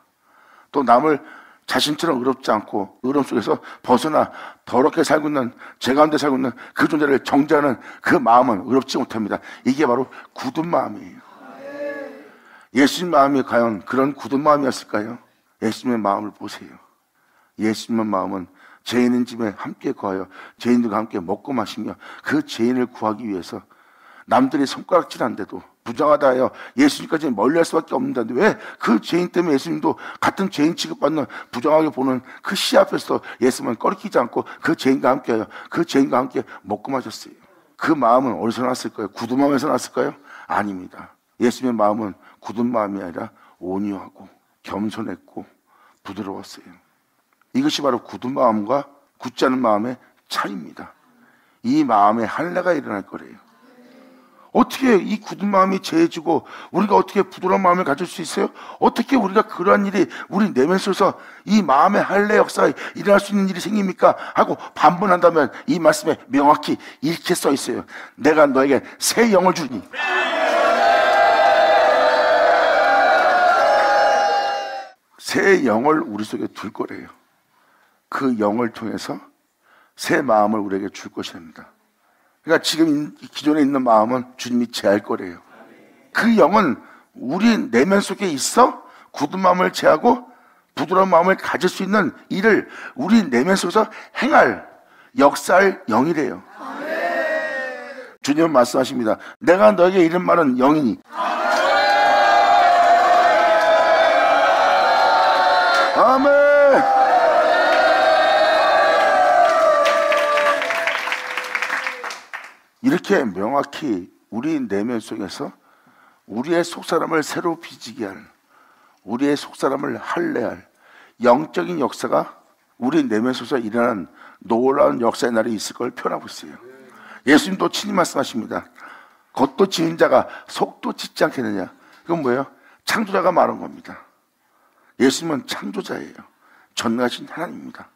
또 남을 자신처럼 의롭지 않고 의로움 속에서 벗어나 더럽게 살고 있는, 죄 가운데 살고 있는 그 존재를 정죄하는 그 마음은 의롭지 못합니다. 이게 바로 굳은 마음이에요. 예수님 마음이 과연 그런 굳은 마음이었을까요? 예수님의 마음을 보세요. 예수님의 마음은 죄인인 집에 함께 거하여 죄인들과 함께 먹고 마시며 그 죄인을 구하기 위해서 남들이 손가락질한데도 부정하다 하여 예수님까지 멀리할 수밖에 없는데 왜 그 죄인 때문에 예수님도 같은 죄인 취급받는, 부정하게 보는 그 시 앞에서 예수님은 꺼리키지 않고 그 죄인과 함께하여 그 죄인과 함께 먹고 마셨어요. 그 마음은 어디서 났을까요? 굳은 마음에서 났을까요? 아닙니다. 예수님의 마음은 굳은 마음이 아니라 온유하고 겸손했고 부드러웠어요. 이것이 바로 굳은 마음과 굳지 않은 마음의 차이입니다. 이 마음에 할례가 일어날 거래요. 어떻게 이 굳은 마음이 죄지고 우리가 어떻게 부드러운 마음을 가질 수 있어요? 어떻게 우리가 그러한 일이 우리 내면 속에서 이 마음의 할례 역사에 일어날 수 있는 일이 생깁니까? 하고 반문한다면 이 말씀에 명확히 이렇게 써 있어요. 내가 너에게 새 영을 주니. 새 영을 우리 속에 둘 거래요. 그 영을 통해서 새 마음을 우리에게 줄 것입니다. 그러니까 지금 기존에 있는 마음은 주님이 제할 거래요. 그 영은 우리 내면 속에 있어 굳은 마음을 제하고 부드러운 마음을 가질 수 있는 일을 우리 내면 속에서 행할, 역사할 영이래요. 주님은 말씀하십니다. 내가 너에게 이른 말은 영이니. 아멘. 이렇게 명확히 우리 내면 속에서 우리의 속사람을 새로 빚게 할, 우리의 속사람을 할례할 영적인 역사가 우리 내면 속에서 일어나는 놀라운 역사의 날이 있을 걸 표현하고 있어요. 예수님도 친히 말씀하십니다. 겉도 지은 자가 속도 짓지 않겠느냐. 그건 뭐예요? 창조자가 말한 겁니다. 예수님은 창조자예요. 전능하신 하나님입니다.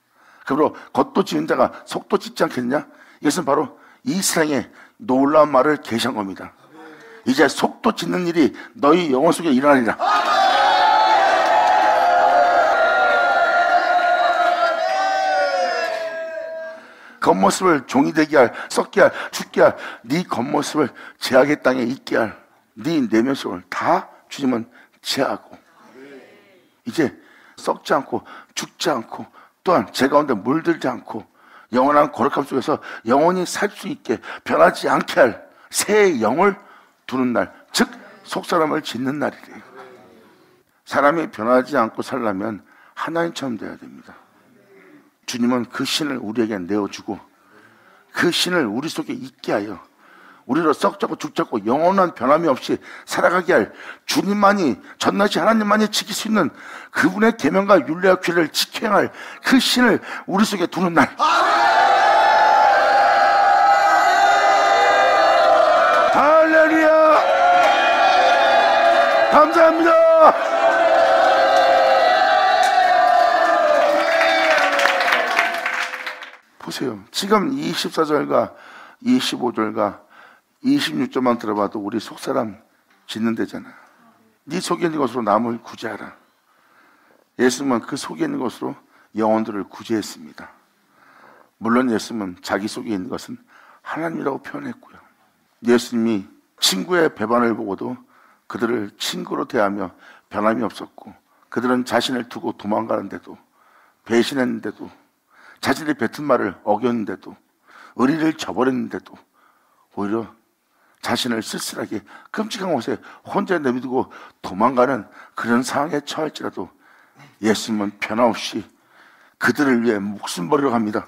그러므로 겉도 지은 자가 속도 짓지 않겠느냐. 이것은 바로 이 세상에 놀라운 말을 계시한 겁니다. 이제 속도 짓는 일이 너희 영혼 속에 일어나리라. 겉모습을 종이 되게 할, 썩게 할, 죽게 할, 네 겉모습을 죄악의 땅에 있게 할, 네 내면속을 다 주님은 제하고 이제 썩지 않고 죽지 않고 또한 제 가운데 물들지 않고 영원한 거룩함 속에서 영원히 살 수 있게 변하지 않게 할 새 영을 두는 날, 즉 속사람을 짓는 날이래요. 사람이 변하지 않고 살려면 하나님처럼 돼야 됩니다. 주님은 그 신을 우리에게 내어주고 그 신을 우리 속에 있게 하여 우리로 썩자고 죽자고 영원한 변함이 없이 살아가게 할 주님만이, 전능하신 하나님만이 지킬 수 있는 그분의 계명과 율례와 규례를 지켜야 할 그 신을 우리 속에 두는 날. 할렐루야! 감사합니다. 보세요. 지금 24절과 25절과 26절만 들어봐도 우리 속사람 짓는 데잖아요. 네 속에 있는 것으로 남을 구제하라. 예수님은 그 속에 있는 것으로 영혼들을 구제했습니다. 물론 예수님은 자기 속에 있는 것은 하나님이라고 표현했고요. 예수님이 친구의 배반을 보고도 그들을 친구로 대하며 변함이 없었고, 그들은 자신을 두고 도망가는데도, 배신했는데도, 자신이 뱉은 말을 어겼는데도, 의리를 저버렸는데도 오히려 자신을 쓸쓸하게 끔찍한 곳에 혼자 내비두고 도망가는 그런 상황에 처할지라도 예수님은 변함없이 그들을 위해 목숨 버리러 갑니다.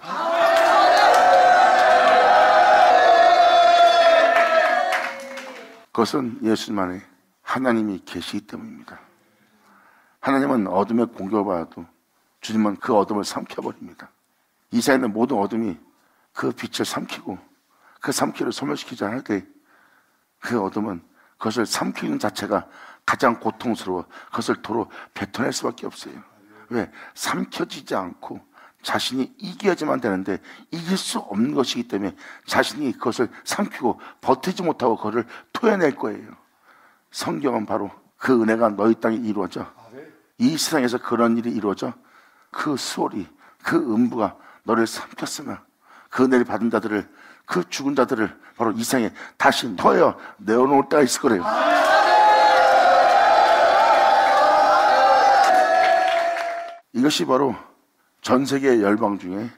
그것은 예수님 안에 하나님이 계시기 때문입니다. 하나님은 어둠의 공격을 받아도 주님은 그 어둠을 삼켜버립니다. 이 세상에 있는 모든 어둠이 그 빛을 삼키고 그 삼키를 소멸시키지 않을 때 그 어둠은 그것을 삼키는 자체가 가장 고통스러워 그것을 도로 뱉어낼 수밖에 없어요. 왜? 삼켜지지 않고 자신이 이겨야지만 되는데 이길 수 없는 것이기 때문에 자신이 그것을 삼키고 버티지 못하고 그것을 토해낼 거예요. 성경은 바로 그 은혜가 너희 땅에 이루어져, 이 세상에서 그런 일이 이루어져 그 수월이, 그 음부가 너를 삼켰으나 그 은혜를 받은 자들을, 그 죽은 자들을 바로 이 세상에 다시 토하여 내어놓을 때가 있을 거래요. 이것이 바로 전 세계 열방 중에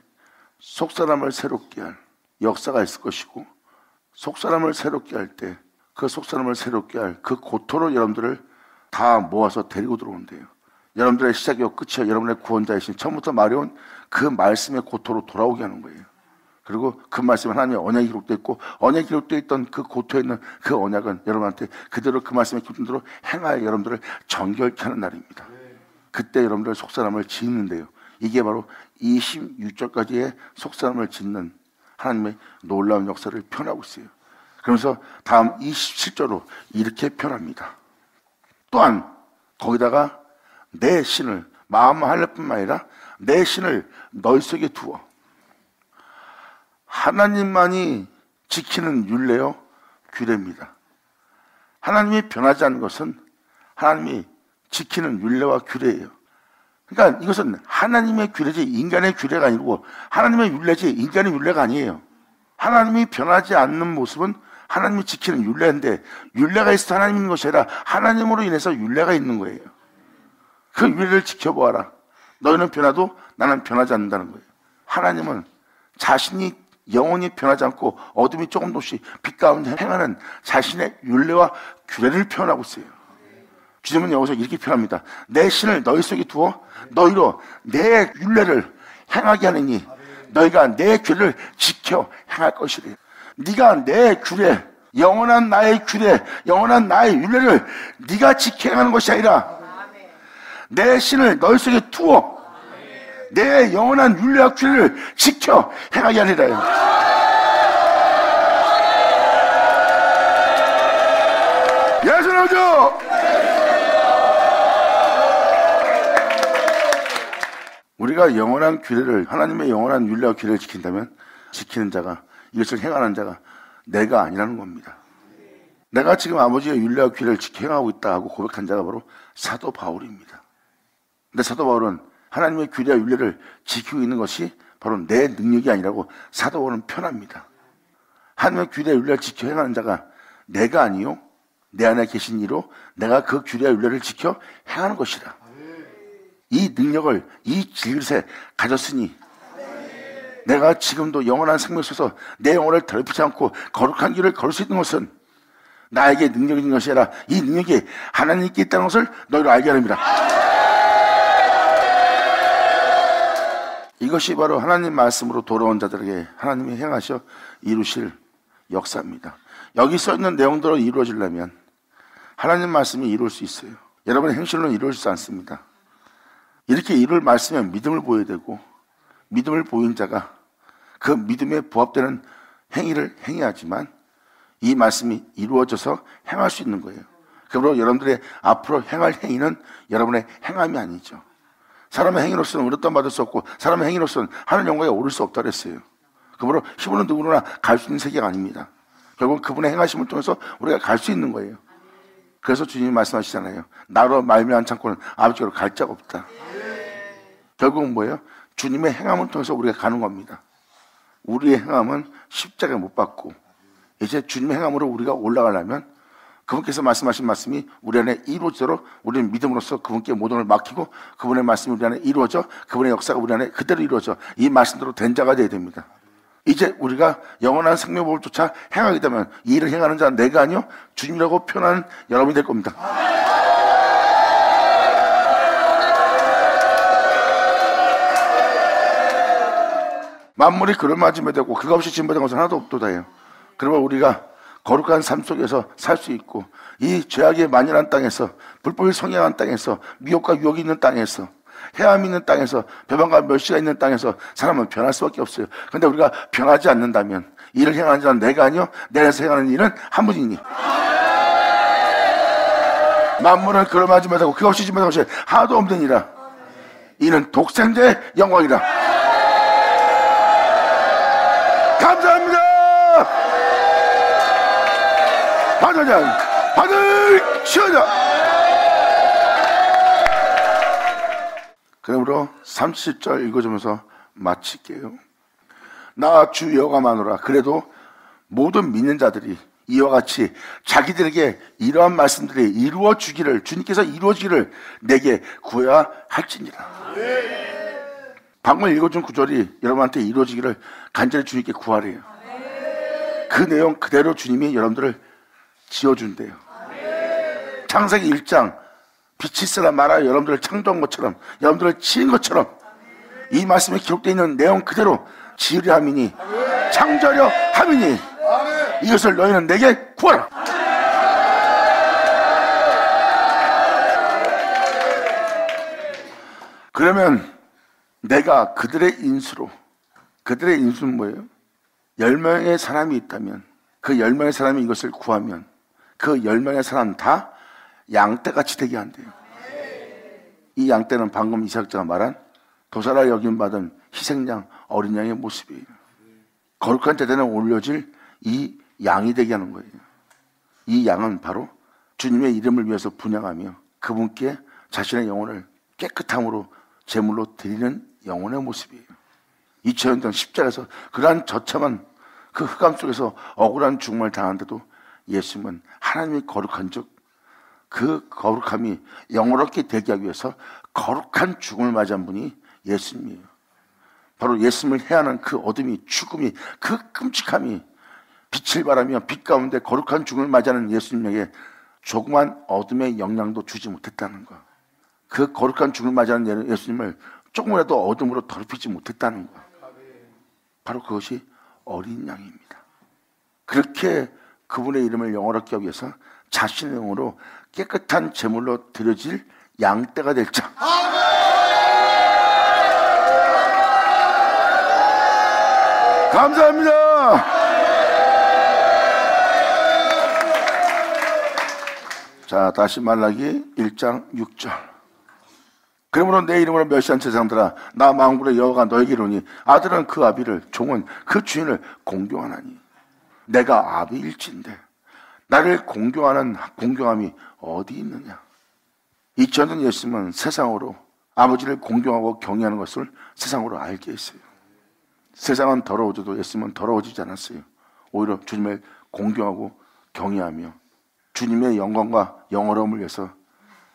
속사람을 새롭게 할 역사가 있을 것이고, 속사람을 새롭게 할 때 그 속사람을 새롭게 할 그 고토로 여러분들을 다 모아서 데리고 들어온대요. 여러분들의 시작이요 끝이요 여러분의 구원자이신 처음부터 말해온 그 말씀의 고토로 돌아오게 하는 거예요. 그리고 그 말씀은 하나님의 언약이 기록되어 있고, 언약이 기록되어 있던 그 고토에 있는 그 언약은 여러분한테 그대로 그 말씀의 기록된 대로 행하여 여러분들을 정결케 하는 날입니다. 그때 여러분들 속사람을 짓는데요, 이게 바로 26절까지의 속사람을 짓는 하나님의 놀라운 역사를 표현하고 있어요. 그러면서 다음 27절로 이렇게 표현합니다. 또한 거기다가 내 신을, 마음 할례뿐만 아니라 내 신을 너희 속에 두어. 하나님만이 지키는 율례요 규례입니다. 하나님이 변하지 않는 것은 하나님이 지키는 율례와 규례예요. 그러니까 이것은 하나님의 규례지 인간의 규례가 아니고 하나님의 율례지 인간의 율례가 아니에요. 하나님이 변하지 않는 모습은 하나님이 지키는 율례인데, 율례가 있어 하나님 있는 것이 아니라 하나님으로 인해서 율례가 있는 거예요. 그 율례를 지켜보아라. 너희는 변화도 나는 변하지 않는다는 거예요. 하나님은 자신이 영원히 변하지 않고 어둠이 조금씩 빛 가운데 행하는 자신의 율례와 규례를 표현하고 있어요. 주님은 여기서 이렇게 표현합니다. 내 신을 너희 속에 두어 너희로 내 율례를 행하게 하느니 너희가 내 규례를 지켜 행할 것이래. 네가 내 규례, 영원한 나의 규례, 영원한 나의 율례를 네가 지켜 행하는 것이 아니라 내 신을 너희 속에 두어 내 영원한 율례와 규례를 지켜 행하게 하리라. 예수님 오죠. 우리가 영원한 규례를, 하나님의 영원한 율례와 규례를 지킨다면 지키는 자가, 이것을 행하는 자가 내가 아니라는 겁니다. 내가 지금 아버지의 율례와 규례를 지켜 행하고 있다 하고 고백한 자가 바로 사도 바울입니다. 근데 사도 바울은 하나님의 규례와 율례를 지키고 있는 것이 바로 내 능력이 아니라고 사도 바울은 편합니다. 하나님의 규례 윤례를 지켜 행하는 자가 내가 아니요 내 안에 계신 이로 내가 그 규례 윤례를 지켜 행하는 것이다. 이 능력을 이 질그릇에 가졌으니 내가 지금도 영원한 생명 속에서 내 영혼을 더럽히지 않고 거룩한 길을 걸을 수 있는 것은 나에게 능력이 있는 것이 아니라 이 능력이 하나님께 있다는 것을 너희로 알게 합니다. 이것이 바로 하나님 말씀으로 돌아온 자들에게 하나님이 행하셔 이루실 역사입니다. 여기 써있는 내용대로 이루어지려면 하나님 말씀이 이룰 수 있어요. 여러분의 행실로는 이룰 수 않습니다. 이렇게 이룰 말씀에 믿음을 보여야 되고 믿음을 보인 자가 그 믿음에 부합되는 행위를 행해야지만 이 말씀이 이루어져서 행할 수 있는 거예요. 그러므로 여러분들의 앞으로 행할 행위는 여러분의 행함이 아니죠. 사람의 행위로서는 의롭다함 받을 수 없고 사람의 행위로서는 하늘 영광에 오를 수 없다 그랬어요. 그러므로 힘으로 누구나 갈 수 있는 세계가 아닙니다. 결국 그분의 행하심을 통해서 우리가 갈 수 있는 거예요. 그래서 주님이 말씀하시잖아요. 나로 말미암은 창고는 아버지께로 갈 자가 없다. 결국은 뭐예요? 주님의 행함을 통해서 우리가 가는 겁니다. 우리의 행함은 십자가에 못 박고 이제 주님의 행함으로 우리가 올라가려면 그분께서 말씀하신 말씀이 우리 안에 이루어지도록 우리는 믿음으로써 그분께 모든 걸 맡기고 그분의 말씀이 우리 안에 이루어져 그분의 역사가 우리 안에 그대로 이루어져 이 말씀대로 된 자가 되어야 됩니다. 이제 우리가 영원한 생명법을 쫓아 행하게 되면 이 일을 행하는 자는 내가 아니요 주님이라고 표현하는 여러분이 될 겁니다. 만물이 그를 맞으며 되고 그가 없이 진보된 것은 하나도 없도다예요. 그러면 우리가 거룩한 삶 속에서 살 수 있고 이 죄악의 만연한 땅에서 불법이 성행한 땅에서 미혹과 유혹이 있는 땅에서 해함이 있는 땅에서 배반과 멸시가 있는 땅에서 사람은 변할 수밖에 없어요. 그런데 우리가 변하지 않는다면 이를 행하는 자는 내가 아니요 내 안에서 행하는 일은 한 분이니 만물은 그를 맞으며 되고 그가 없이 진보된 것이 하나도 없느니라. 이는 독생자의 영광이라. 감사합니다. 받으자 받으시오자. 그러므로 30절 읽어주면서 마칠게요. 나 주 여호와마노라. 그래도 모든 믿는 자들이 이와 같이 자기들에게 이러한 말씀들이 이루어지기를 주님께서 이루어지기를 내게 구해야 할지니라. 방금 읽어준 구절이 여러분한테 이루어지기를 간절히 주님께 구하래요. 그 내용 그대로 주님이 여러분들을 지어준대요. 창세기 1장 빛이 있으라 말하여 여러분들을 창조한 것처럼 여러분들을 지은 것처럼 이 말씀에 기록되어 있는 내용 그대로 지으려 함이니 창조하려 함이니 이것을 너희는 내게 구하라. 그러면 내가 그들의 인수로, 그들의 인수는 뭐예요? 10명의 사람이 있다면 그 10명의 사람이 이것을 구하면 그 10명의 사람 다 양떼같이 되게 한대요. 이 양떼는 방금 이삭자가 말한 도살아 여김받은 희생양 어린 양의 모습이에요. 거룩한 제단에 올려질 이 양이 되게 하는 거예요. 이 양은 바로 주님의 이름을 위해서 분양하며 그분께 자신의 영혼을 깨끗함으로 제물로 드리는 영혼의 모습이에요. 2000년 전 십자가에서 그러한 저참한 그 흑암 속에서 억울한 죽음을 당하는데도 예수님은 하나님의 거룩한 즉 그 거룩함이 영원롭게 되게 하기 위해서 거룩한 죽음을 맞이한 분이 예수님이에요. 바로 예수님을 해하는 그 어둠이 죽음이 그 끔찍함이 빛을 발하며 빛 가운데 거룩한 죽음을 맞이하는 예수님에게 조그만 어둠의 영향도 주지 못했다는 거. 그 거룩한 죽음을 맞이하는 예수님을 조금이라도 어둠으로 더럽히지 못했다는 거. 바로 그것이 어린 양입니다. 그렇게 그분의 이름을 영원롭게 하기 위해서 자신의 영으로 깨끗한 제물로 드려질 양떼가 될 자. 감사합니다. 자, 다시 말라기 1장 6절. 그러므로 내 이름으로 멸시한 제사장들아 나 만군의 여호와가 너에게 이르노니 아들은 그 아비를 종은 그 주인을 공경하나니 내가 아비일진데 나를 공경하는 공경함이 어디 있느냐. 이 저는 예수님은 세상으로 아버지를 공경하고 경외하는 것을 세상으로 알게 했어요. 세상은 더러워져도 예수님은 더러워지지 않았어요. 오히려 주님을 공경하고 경외하며 주님의 영광과 영어로움을 위해서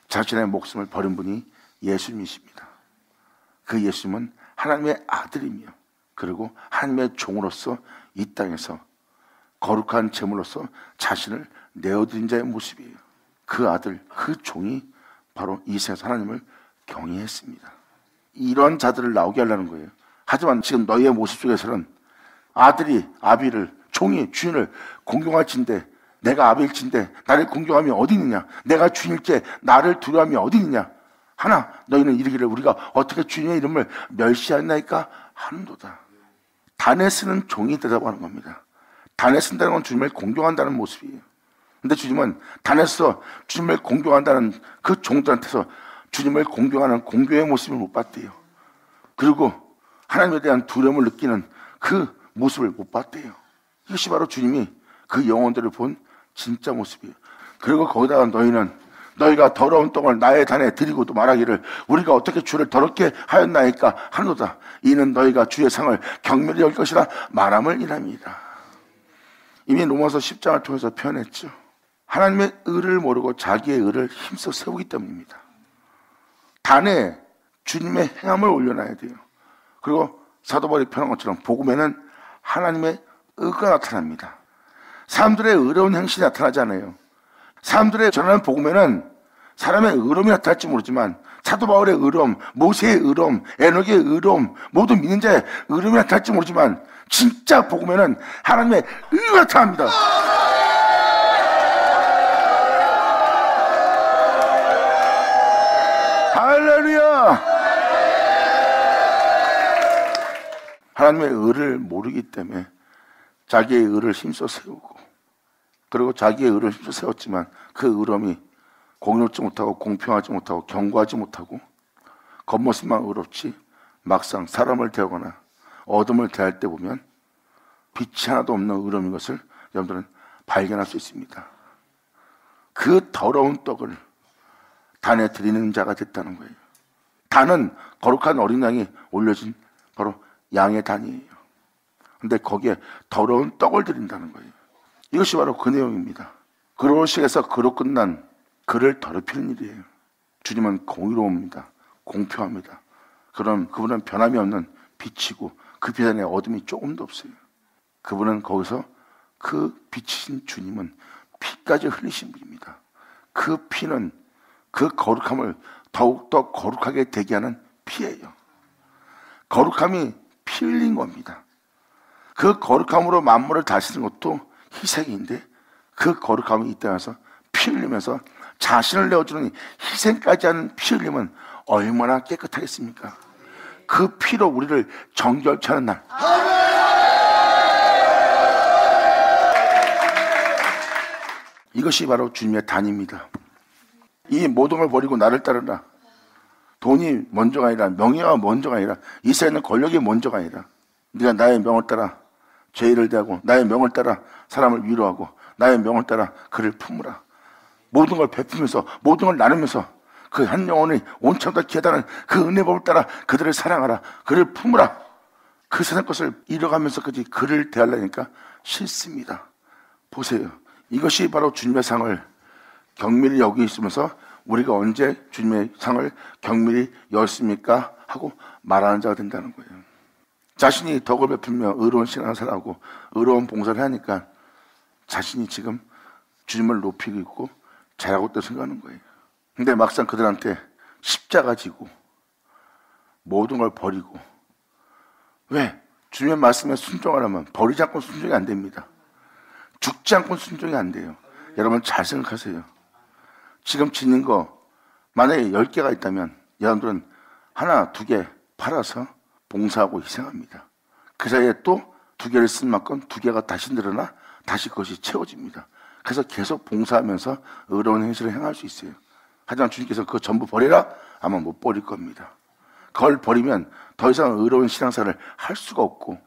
자신의 목숨을 버린 분이 예수님이십니다. 그 예수님은 하나님의 아들이며 그리고 하나님의 종으로서 이 땅에서 거룩한 제물로서 자신을 내어드린 자의 모습이에요. 그 아들, 그 종이 바로 이 세상에서 하나님을 경외했습니다. 이런 자들을 나오게 하려는 거예요. 하지만 지금 너희의 모습 속에서는 아들이 아비를, 종이 주인을 공경할진대 내가 아비일진대 나를 공경함이 어디 있느냐? 내가 주인일지 나를 두려움이 어디 있느냐? 하나 너희는 이르기를 우리가 어떻게 주인의 이름을 멸시하나이까 하는도다. 단에 쓰는 종이 되다고 하는 겁니다. 단에 쓴다는 건 주님을 공경한다는 모습이에요. 근데 주님은 단에서 주님을 공경한다는 그 종들한테서 주님을 공경하는 공경의 모습을 못 봤대요. 그리고 하나님에 대한 두려움을 느끼는 그 모습을 못 봤대요. 이것이 바로 주님이 그 영혼들을 본 진짜 모습이에요. 그리고 거기다가 너희가 더러운 똥을 나의 단에 드리고도 말하기를 우리가 어떻게 주를 더럽게 하였나이까 하노다. 이는 너희가 주의 상을 경멸히 여길 것이라 말함을 인함이다. 이미 로마서 10장을 통해서 표현했죠. 하나님의 의를 모르고 자기의 의를 힘써 세우기 때문입니다. 단에 주님의 행함을 올려놔야 돼요. 그리고 사도 바울이 표현한 것처럼 복음에는 하나님의 의가 나타납니다. 사람들의 의로운 행실이 나타나지 않아요. 사람들의 전하는 복음에는 사람의 의로움이 나타날지 모르지만 사도 바울의 의로움, 모세의 의로움, 에녹의 의로움, 모든 믿는 자의 의로움이 나타날지 모르지만 진짜 복음에는 하나님의 의가 나타납니다. 할렐루야! 하나님의 의를 모르기 때문에 자기의 의를 힘써 세우고 그리고 자기의 의를 힘써 세웠지만 그 의로움이 공의롭지 못하고 공평하지 못하고 견고하지 못하고 겉모습만 의롭지 막상 사람을 대하거나 어둠을 대할 때 보면 빛이 하나도 없는 의로움인 것을 여러분들은 발견할 수 있습니다. 그 더러운 떡을 단에 드리는 자가 됐다는 거예요. 단은 거룩한 어린 양이 올려진 바로 양의 단이에요. 근데 거기에 더러운 떡을 드린다는 거예요. 이것이 바로 그 내용입니다. 그로식에서 그로 끝난 그를 더럽히는 일이에요. 주님은 공의로웁니다. 공평합니다. 그럼 그분은 변함이 없는 빛이고 그 빛 안에 어둠이 조금도 없어요. 그분은 거기서 그 빛이신 주님은 피까지 흘리신 분입니다. 그 피는 그 거룩함을 더욱더 거룩하게 되게 하는 피예요. 거룩함이 피 흘린 겁니다. 그 거룩함으로 만물을 다스리는 것도 희생인데 그 거룩함이 이 땅에서 피 흘리면서 자신을 내어주는 희생까지 하는 피 흘림은 얼마나 깨끗하겠습니까? 그 피로 우리를 정결케 하는 날. 이것이 바로 주님의 단입니다. 이 모든 걸 버리고 나를 따르라. 돈이 먼저가 아니라 명예가 먼저가 아니라 이 세상의 권력이 먼저가 아니라 네가 나의 명을 따라 죄를 대하고 나의 명을 따라 사람을 위로하고 나의 명을 따라 그를 품으라. 모든 걸 베푸면서 모든 걸 나누면서 그 한 영혼이 온천과 기하다는 그 은혜법을 따라 그들을 사랑하라. 그를 품으라. 그 세상 것을 잃어가면서까지 그를 대하려니까 싫습니다. 보세요. 이것이 바로 주님의 상을 경밀히 여기 있으면서 우리가 언제 주님의 상을 경밀히 열습니까? 하고 말하는 자가 된다는 거예요. 자신이 덕을 베풀며 의로운 신앙을 살아가고 의로운 봉사를 하니까 자신이 지금 주님을 높이고 있고 잘하고 있다고 생각하는 거예요. 근데 막상 그들한테 십자가 지고 모든 걸 버리고 왜? 주님의 말씀에 순종하려면 버리지 않고 순종이 안 됩니다. 죽지 않고 순종이 안 돼요. 여러분 잘 생각하세요. 지금 짓는 거 만약에 10개가 있다면 여러분들은 하나, 2개 팔아서 봉사하고 희생합니다. 그 사이에 또 2개를 쓴 만큼 2개가 다시 늘어나 다시 그것이 채워집니다. 그래서 계속 봉사하면서 의로운 행실을 행할 수 있어요. 하지만 주님께서 그거 전부 버리라? 아마 못 버릴 겁니다. 그걸 버리면 더 이상 의로운 신앙생활을 할 수가 없고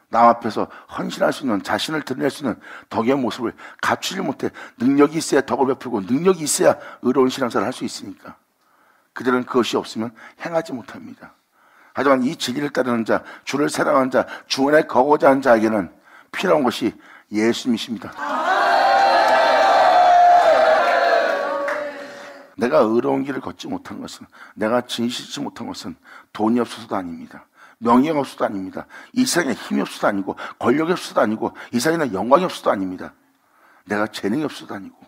남 앞에서 헌신할 수 있는 자신을 드러낼 수 있는 덕의 모습을 갖추지 못해 능력이 있어야 덕을 베풀고 능력이 있어야 의로운 신앙생활을 할 수 있으니까 그들은 그것이 없으면 행하지 못합니다. 하지만 이 진리를 따르는 자, 주를 사랑하는 자, 주 안에 거하고자 하는 자에게는 필요한 것이 예수님이십니다. 내가 의로운 길을 걷지 못한 것은, 내가 진실치 못한 것은 돈이 없어서도 아닙니다. 명예가 없어서도 아닙니다. 이 세상에 힘이 없어서도 아니고, 권력이 없어서도 아니고, 이 세상에 영광이 없어서도 아닙니다. 내가 재능이 없어서도 아니고,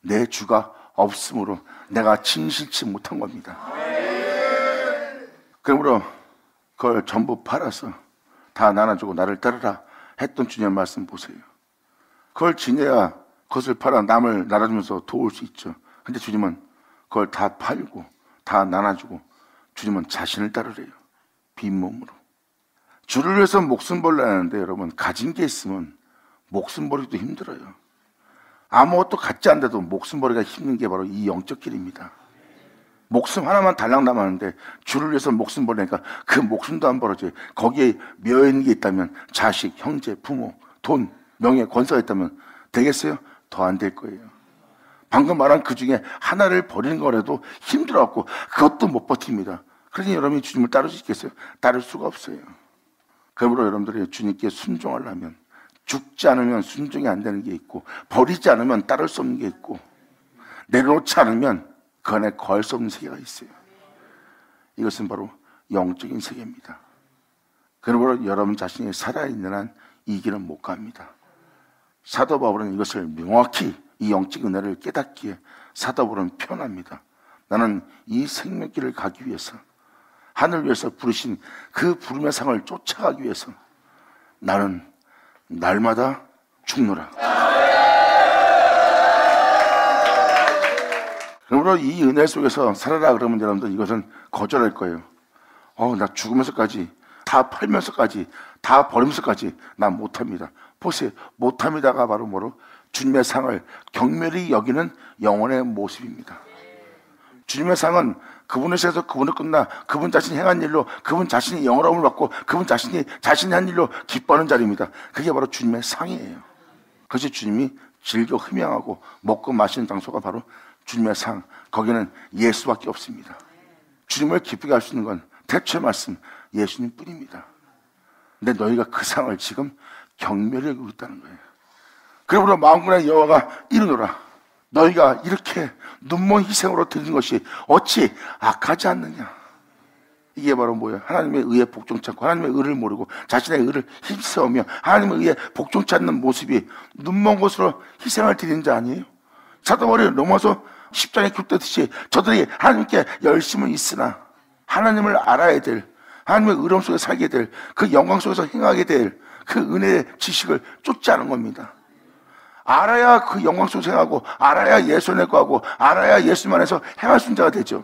내 주가 없으므로 내가 진실치 못한 겁니다. 그러므로 그걸 전부 팔아서 다 나눠주고 나를 따르라 했던 주님의 말씀 보세요. 그걸 지내야 그것을 팔아 남을 나눠주면서 도울 수 있죠. 근데 주님은 그걸 다 팔고 다 나눠주고 주님은 자신을 따르래요. 빈몸으로. 주를 위해서 목숨 버리려는데 여러분, 가진 게 있으면 목숨 버리기도 힘들어요. 아무것도 갖지 않는데도 목숨 버리기가 힘든 게 바로 이 영적 길입니다. 목숨 하나만 달랑 남았는데 주를 위해서 목숨 버리니까 그 목숨도 안 벌어져요. 거기에 묘있는 게 있다면 자식, 형제, 부모, 돈, 명예, 권세가 있다면 되겠어요? 더 안 될 거예요. 방금 말한 그 중에 하나를 버리는 거라도 힘들어갖고 그것도 못 버팁니다. 그러니 여러분이 주님을 따를 수 있겠어요? 따를 수가 없어요. 그러므로 여러분들이 주님께 순종하려면 죽지 않으면 순종이 안 되는 게 있고, 버리지 않으면 따를 수 없는 게 있고, 내려놓지 않으면 그 안에 거할 수 없는 세계가 있어요. 이것은 바로 영적인 세계입니다. 그러므로 여러분 자신이 살아있는 한 이 길은 못 갑니다. 사도 바울은 이것을 명확히 이 영적 은혜를 깨닫기에 사도 바울은 표현합니다. 나는 이 생명길을 가기 위해서, 하늘 위에서 부르신 그 부름의 상을 쫓아가기 위해서 나는 날마다 죽노라. 그러므로 이 은혜 속에서 살아라 그러면 여러분들 이것은 거절할 거예요. 나 죽으면서까지, 다 팔면서까지, 다 버리면서까지 난 못합니다. 보세요. 못합니다가 바로 뭐로? 주님의 상을 경멸히 여기는 영혼의 모습입니다. 주님의 상은 그분을 세서 그분을 끝나 그분 자신이 행한 일로 그분 자신이 영원함을 받고 그분 자신이 한 일로 기뻐하는 자리입니다. 그게 바로 주님의 상이에요. 그것이 주님이 즐겨 흠양하고 먹고 마시는 장소가 바로 주님의 상. 거기는 예수밖에 없습니다. 주님을 기쁘게 할 수 있는 건 대체 말씀 예수님 뿐입니다. 근데 너희가 그 상을 지금 경멸히 여기고 있다는 거예요. 그러므로 만군의 여호와가 이르노라. 너희가 이렇게 눈먼 희생으로 드린 것이 어찌 악하지 않느냐. 이게 바로 뭐예요? 하나님의 의에 복종치 않고 하나님의 의를 모르고 자신의 의를 힘쓰며 하나님의 의에 복종치 않는 모습이 눈먼 것으로 희생을 드리는 자 아니에요? 사도 바울이 로마서 10장에 격되듯이 저들이 하나님께 열심은 있으나 하나님을 알아야 될, 하나님의 의로움 속에 살게 될, 그 영광 속에서 행하게 될 그 은혜의 지식을 쫓지 않은 겁니다. 알아야 그 영광 속에서 행하고 알아야 예수를 구하고 알아야 예수님 안에서 행할 수 있는 자가 되죠.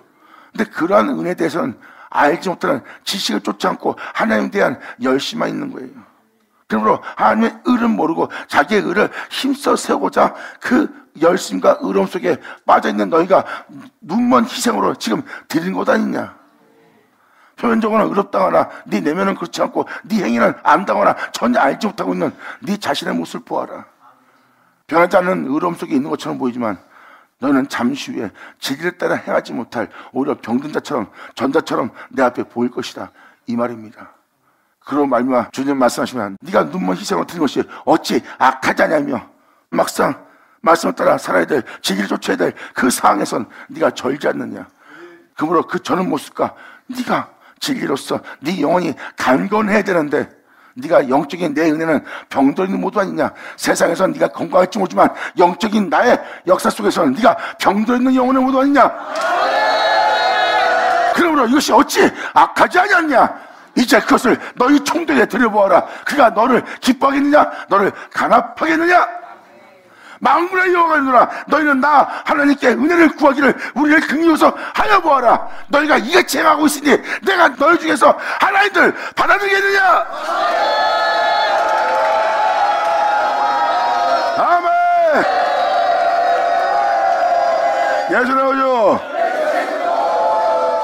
근데 그러한 은혜에 대해서는 알지 못하는 지식을 쫓지 않고 하나님에 대한 열심만 있는 거예요. 그러므로 하나님의 의를 모르고 자기의 의를 힘써 세우고자 그 열심과 의로움 속에 빠져있는 너희가 눈먼 희생으로 지금 드린 것 아니냐. 표면적으로는 의롭다거나 네 내면은 그렇지 않고 네 행위는 안다거나 전혀 알지 못하고 있는 네 자신의 모습을 보아라. 변하지 않는 의로움 속에 있는 것처럼 보이지만 너는 잠시 후에 진리를 따라 행하지 못할 오히려 병든 자처럼 전자처럼 내 앞에 보일 것이다. 이 말입니다. 그런 말미암아 주님 말씀하시면 네가 눈먼 희생으로 드린 것이 어찌 악하지 않냐며 막상 말씀을 따라 살아야 될 진리를 쫓아야 될 그 상황에선 네가 절지 않느냐. 그러므로 그 저는 모습과 네가 진리로서 네 영혼이 강건해야 되는데 네가 영적인 내 은혜는 병들어있는 모두 아니냐. 세상에서는 네가 건강할지 모르지만 영적인 나의 역사 속에서는 네가 병들어있는 영혼의 모두 아니냐. 그러므로 이것이 어찌 악하지 않냐. 이제 그것을 너희 총독에 들여보아라. 그가 너를 기뻐하겠느냐 너를 간합하겠느냐. 만군의 여호와가 이르노라. 너희는 나 하나님께 은혜를 구하기를 우리를 긍휼히 여겨 하여 보아라. 너희가 이같이 행하고 있으니 내가 너희 중에서 하나님들 받아들이겠느냐. 아멘. 예수 나오죠.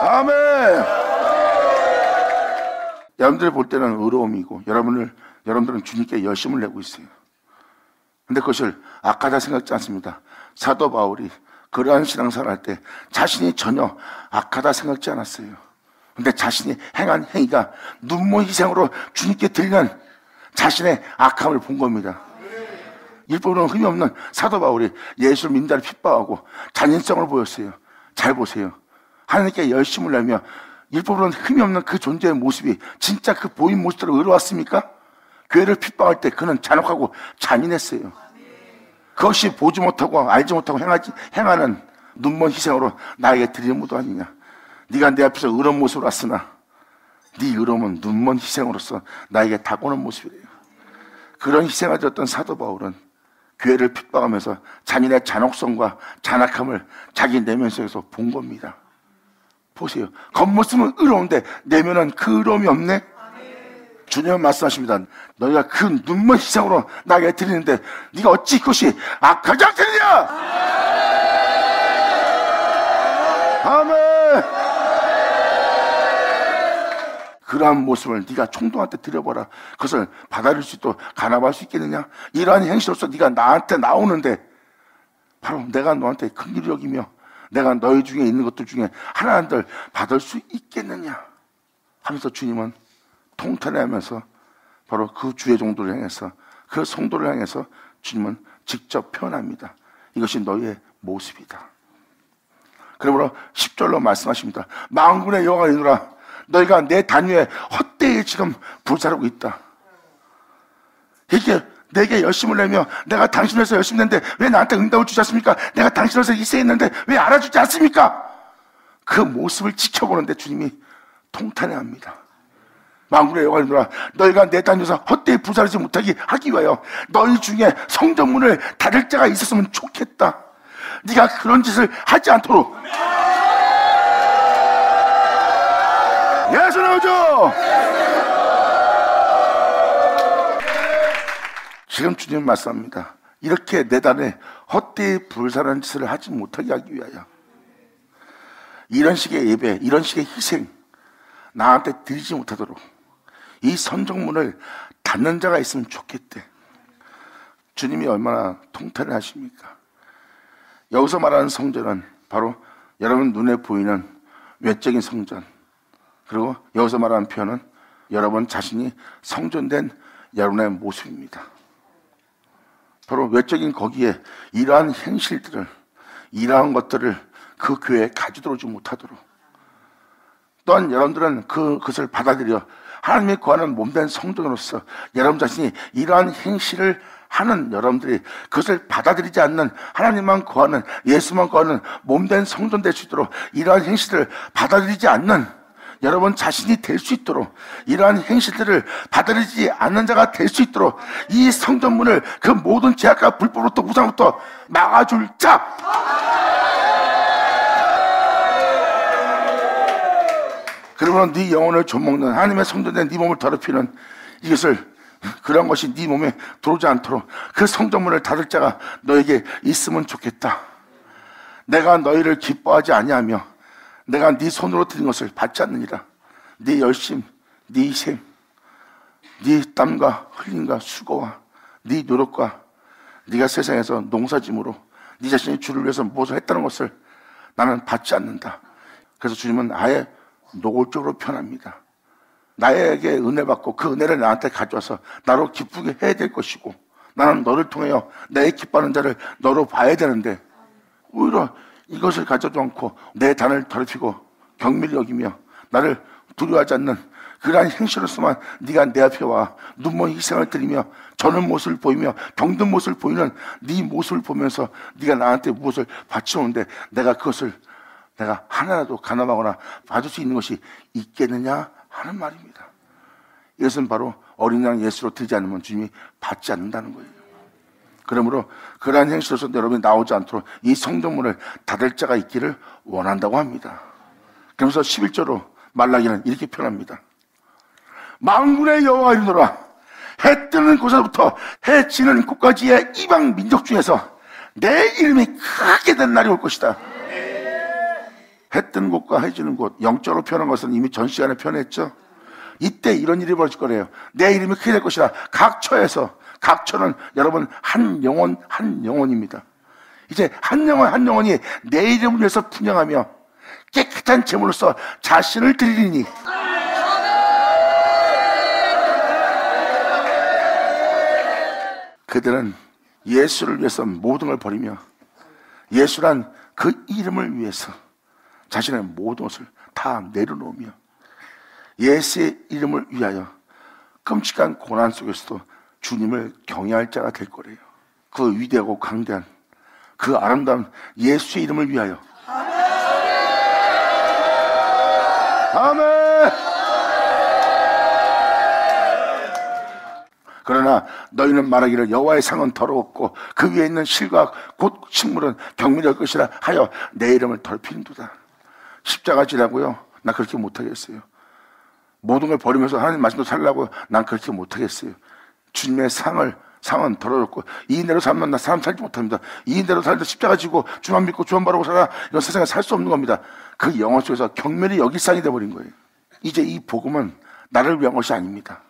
아멘. 여러분들이 볼 때는 의로움이고 여러분들은 주님께 열심을 내고 있어요. 근데 그것을 악하다 생각지 않습니다. 사도 바울이 그러한 신앙생활 할 때 자신이 전혀 악하다 생각지 않았어요. 근데 자신이 행한 행위가 눈먼 희생으로 주님께 드리는 자신의 악함을 본 겁니다. 율법으로는 흠이 없는 사도 바울이 예수를 믿는다를 핍박하고 잔인성을 보였어요. 잘 보세요. 하나님께 열심을 내며 율법으로는 흠이 없는 그 존재의 모습이 진짜 그 보인 모습대로 의로웠습니까? 교회를 핍박할 때 그는 잔혹하고 잔인했어요. 그것이 보지 못하고 알지 못하고 행하는 눈먼 희생으로 나에게 드리는 무도 아니냐. 네가 내 앞에서 의로운 모습으로 왔으나 네 의로움은 눈먼 희생으로서 나에게 다가오는 모습이래요. 그런 희생을 드렸던 사도 바울은 교회를 핍박하면서 자신의 잔혹성과 잔악함을 자기 내면 속에서 본 겁니다. 보세요. 겉모습은 의로운데 내면은 그 의로움이 없네. 주님은 말씀하십니다. 너희가 그 눈먼 희생으로 나에게 드리는데 네가 어찌 그것이 악하지 않겠느냐. 아멘. 그러한 모습을 네가 총동한테 드려보라. 그것을 받아들일 수 있도록 간합할 수 있겠느냐. 이러한 행실로서 네가 나한테 나오는데 바로 내가 너한테 큰 일을 여기며 내가 너희 중에 있는 것들 중에 하나님들 받을 수 있겠느냐 하면서 주님은 통탄해하면서 바로 그 주의 종도를 향해서 그 성도를 향해서 주님은 직접 표현합니다. 이것이 너희의 모습이다. 그러므로 10절로 말씀하십니다. 만군의 여호와가 이르노라 너희가 내 단위에 헛되이 지금 불사르고 있다. 이게 내게 열심을 내며 내가 당신을 위해서 열심히 냈는데 왜 나한테 응답을 주지 않습니까? 내가 당신을 위해서 희생했는데 왜 알아주지 않습니까? 그 모습을 지켜보는데 주님이 통탄해합니다. 만군의 여호와가 이르노라 너희가 내 단위에서 헛되이 불사르지 못하게 하기 위하여 너희 중에 성전문을 닫을 자가 있었으면 좋겠다. 네가 그런 짓을 하지 않도록. 예수 나오죠. 지금 주님은 말씀합니다. 이렇게 내 단에 헛되이 불사르는 짓을 하지 못하게 하기 위하여 이런 식의 예배, 이런 식의 희생 나한테 드리지 못하도록 이 선정문을 닫는 자가 있으면 좋겠대. 주님이 얼마나 통탄을 하십니까? 여기서 말하는 성전은 바로 여러분 눈에 보이는 외적인 성전, 그리고 여기서 말하는 표현은 여러분 자신이 성전된 여러분의 모습입니다. 바로 외적인 거기에 이러한 행실들을, 이러한 것들을 그 교회에 가져들어오지 못하도록, 또한 여러분들은 그것을 받아들여 하나님이 구하는 몸된 성전으로서 여러분 자신이 이러한 행실을 하는 여러분들이 그것을 받아들이지 않는 하나님만 구하는, 예수만 구하는 몸된 성전 될 수 있도록 이러한 행실을 받아들이지 않는 여러분 자신이 될 수 있도록, 이러한 행실들을 받아들이지 않는 자가 될 수 있도록 이 성전문을 그 모든 죄악과 불법으로부터 우상부터 막아줄 자. 그러면 네 영혼을 좀먹는 하나님의 성전된 네 몸을 더럽히는 이것을, 그런 것이 네 몸에 들어오지 않도록 그 성전문을 닫을 자가 너에게 있으면 좋겠다. 내가 너희를 기뻐하지 아니하며 내가 네 손으로 드린 것을 받지 않느니라. 네 열심, 네 희생, 네 땀과 흘림과 수고와 네 노력과 네가 세상에서 농사짐으로 네 자신이 주를 위해서 무엇을 했다는 것을 나는 받지 않는다. 그래서 주님은 아예 노골적으로 표현합니다. 나에게 은혜 받고 그 은혜를 나한테 가져와서 나로 기쁘게 해야 될 것이고, 나는 너를 통하여 내 기뻐하는 자를 너로 봐야 되는데 오히려 이것을 가져도 않고 내 단을 더럽히고 경미를 여기며 나를 두려워하지 않는 그러한 행실로서만 네가 내 앞에 와 눈먼 희생을 드리며 저는 모습을 보이며 병든 모습을 보이는 네 모습을 보면서 네가 나한테 무엇을 바치오는데 내가 그것을 내가 하나라도 간섭하거나 받을 수 있는 것이 있겠느냐 하는 말입니다. 이것은 바로 어린 양 예수로 드리지 않으면 주님이 받지 않는다는 거예요. 그러므로 그러한 행실로서 여러분이 나오지 않도록 이 성전문을 닫을 자가 있기를 원한다고 합니다. 그러면서 11절로 말라기는 이렇게 표현합니다. 만군의 여호와가 이르노라 해 뜨는 곳에서부터 해 지는 곳까지의 이방 민족 중에서 내 이름이 크게 된 날이 올 것이다. 해 뜨는 곳과 해 지는 곳, 영적으로 표현한 것은 이미 전 시간에 표현했죠. 이때 이런 일이 벌어질 거래요. 내 이름이 크게 될 것이다. 각 처에서, 각 처는 여러분 한 영혼 한 영혼입니다. 이제 한 영혼 한 영혼이 내 이름을 위해서 분양하며 깨끗한 제물로서 자신을 드리니 그들은 예수를 위해서 모든 걸 버리며 예수란 그 이름을 위해서 자신의 모든 것을 다 내려놓으며 예수의 이름을 위하여 끔찍한 고난 속에서도 주님을 경외할 자가 될 거래요. 그 위대하고 강대한 그 아름다운 예수의 이름을 위하여. 아멘. 그러나 너희는 말하기를 여호와의 상은 더러웠고 그 위에 있는 실과 곧 식물은 경멸할 것이라 하여 내 이름을 더럽히는도다. 십자가 지라고요? 나 그렇게 못하겠어요. 모든 걸 버리면서 하나님 말씀도 살라고 난 그렇게 못하겠어요. 주님의 상은 더러웠고 이인대로 살면 나 사람 살지 못합니다. 이인대로 살다 십자가 지고 주만 믿고 주만 바라고 살아 이건 세상에 살 수 없는 겁니다. 그 영혼 속에서 경멸이 여길 상이 돼버린 거예요. 이제 이 복음은 나를 위한 것이 아닙니다.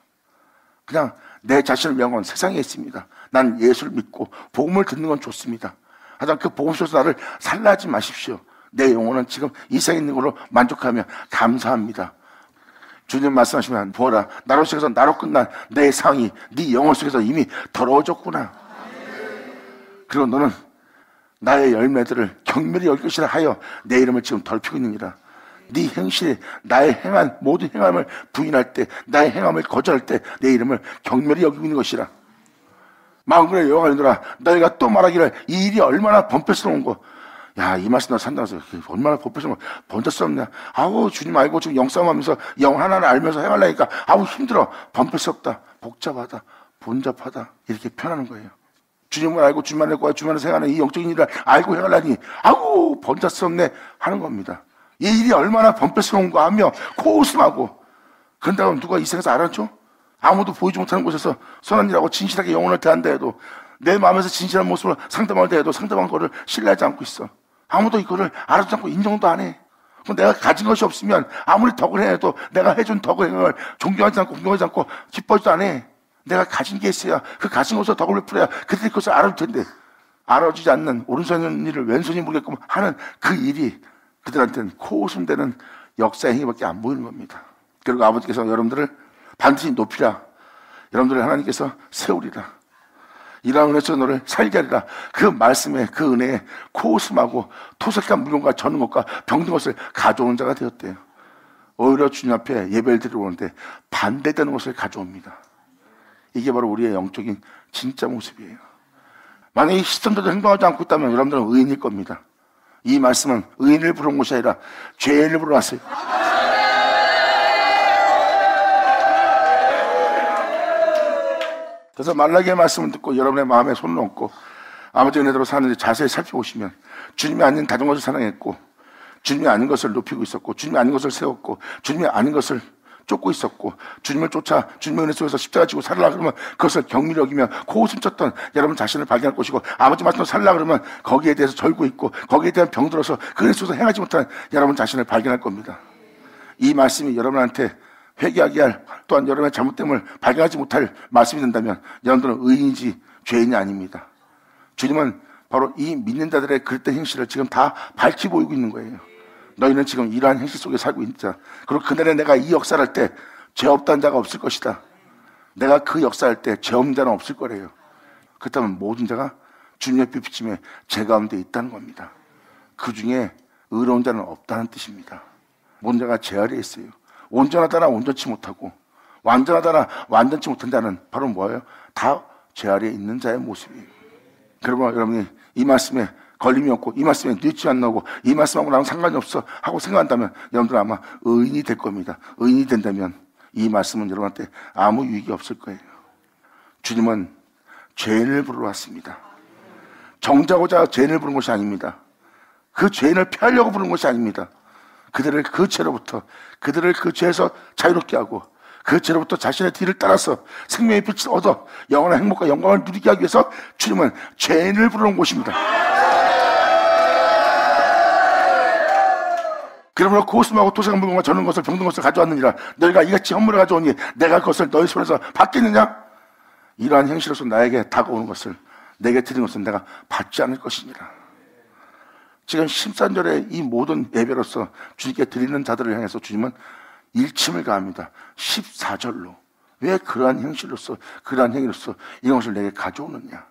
그냥 내 자신을 위한 건 세상에 있습니다. 난 예수를 믿고 복음을 듣는 건 좋습니다. 하지만 그 복음 속에서 나를 살라하지 마십시오. 내 영혼은 지금 이 세상에 있는 걸로 만족하며 감사합니다. 주님 말씀하시면 보아라 나로 시작해서 나로 끝난 내 상이 네 영혼 속에서 이미 더러워졌구나. 그리고 너는 나의 열매들을 경멸히 여길 것이라 하여 내 이름을 지금 더럽히고 있느니라. 네 행실에 나의 행한 모든 행함을 부인할 때 나의 행함을 거절할 때 내 이름을 경멸히 여기고 있는 것이라. 마음으로 여호와니라 너희가 또 말하기를 이 일이 얼마나 번패스러운 거. 야, 이 말씀 나 산다면서 얼마나 번패스러운 거 번패스럽냐. 아우 주님 알고 지금 영싸움하면서 영 하나를 알면서 행하려니까 아우 힘들어. 번패스럽다, 복잡하다, 본잡하다 이렇게 표현하는 거예요. 주님을 알고 주님만을 구하여 주님만을 행하는 이 영적인 일을 알고 행하려니 아우 번잡스럽네 하는 겁니다. 이 일이 얼마나 번패스러운가 하며 코웃음하고. 그런다고 누가 이 세상에서 알았죠? 아무도 보이지 못하는 곳에서 선한 일하고 진실하게 영혼을 대한다 해도 내 마음에서 진실한 모습으로 상대방을 대해도 상대방 거를 신뢰하지 않고 있어. 아무도 이거를 알아주지 않고 인정도 안 해. 그럼 내가 가진 것이 없으면 아무리 덕을 해도 내가 해준 덕을 행을 존경하지 않고 공경하지 않고 기뻐하지도 안 해. 내가 가진 게 있어야 그 가진 것으로 덕을 베풀어야 그들이 그것을 알아줄 텐데 알아주지 않는 오른손이 있는 일을 왼손이 모르게끔 하는 그 일이 그들한테는 코웃음되는 역사의 행위밖에 안 보이는 겁니다. 그리고 아버지께서 여러분들을 반드시 높이라. 여러분들을 하나님께서 세우리라. 이러한 은혜에서 너를 살게 하리라. 그 말씀에 그 은혜에 코웃음하고 토색한 물건과 저는 것과 병든 것을 가져오는 자가 되었대요. 오히려 주님 앞에 예배를 드리러 오는데 반대되는 것을 가져옵니다. 이게 바로 우리의 영적인 진짜 모습이에요. 만약에 이 시스템대로 행동하지 않고 있다면 여러분들은 의인일 겁니다. 이 말씀은 의인을 부르는 것이 아니라 죄인을 부르러 왔어요. 그래서 말라기의 말씀을 듣고 여러분의 마음에 손을 얹고 아버지의 은혜대로 사는지 자세히 살펴보시면 주님이 아닌 다른 것을 사랑했고 주님이 아닌 것을 높이고 있었고 주님이 아닌 것을 세웠고 주님이 아닌 것을 쫓고 있었고 주님을 쫓아 주님의 은혜 속에서 십자가 지고 살라 그러면 그것을 경미히 여기며 코웃음 쳤던 여러분 자신을 발견할 것이고 아버지 말씀으로 살라 그러면 거기에 대해서 절고 있고 거기에 대한 병들어서 그 은혜 속에서 행하지 못한 여러분 자신을 발견할 겁니다. 이 말씀이 여러분한테 회개하게 할 또한 여러분의 잘못됨을 발견하지 못할 말씀이 된다면 여러분들은 의인이지 죄인이 아닙니다. 주님은 바로 이 믿는 자들의 그릇된 행실을 지금 다 밝히 보이고 있는 거예요. 너희는 지금 이러한 행실 속에 살고 있는 자. 그리고 그날에 내가 이 역사를 할 때 죄 없다는 자가 없을 것이다. 내가 그 역사할 때 죄 없는 자는 없을 거래요. 그렇다면 모든 자가 주님의 빛비침에 죄 가운데 있다는 겁니다. 그 중에 의로운 자는 없다는 뜻입니다. 모든 자가 죄 아래에 있어요. 온전하다나 온전치 못하고 완전하다나 완전치 못한 자는 바로 뭐예요? 다 죄 아래에 있는 자의 모습이에요. 그러면 여러분이 이 말씀에 걸림이 없고 이 말씀에 뉘치 안 나오고 이 말씀하고 나랑 상관이 없어 하고 생각한다면 여러분들은 아마 의인이 될 겁니다. 의인이 된다면 이 말씀은 여러분한테 아무 유익이 없을 거예요. 주님은 죄인을 부르러 왔습니다. 정자고자 죄인을 부른 것이 아닙니다. 그 죄인을 피하려고 부른 것이 아닙니다. 그들을 그 죄로부터 그들을 그 죄에서 자유롭게 하고 그 죄로부터 자신의 뒤를 따라서 생명의 빛을 얻어 영원한 행복과 영광을 누리게 하기 위해서 주님은 죄인을 부르는 곳입니다. 그러므로 고스름하고 토색한 물건과 저는 것을 병든 것을 가져왔느니라. 너희가 이같이 헌물을 가져오니 내가 그것을 너희 손에서 받겠느냐? 이러한 행실로서 나에게 다가오는 것을 내게 드린 것은 내가 받지 않을 것이니라. 지금 13절에 이 모든 예배로서 주님께 드리는 자들을 향해서 주님은 일침을 가합니다. 14절로 왜 그러한 행실로서 그러한 행위로서 이런 것을 내게 가져오느냐,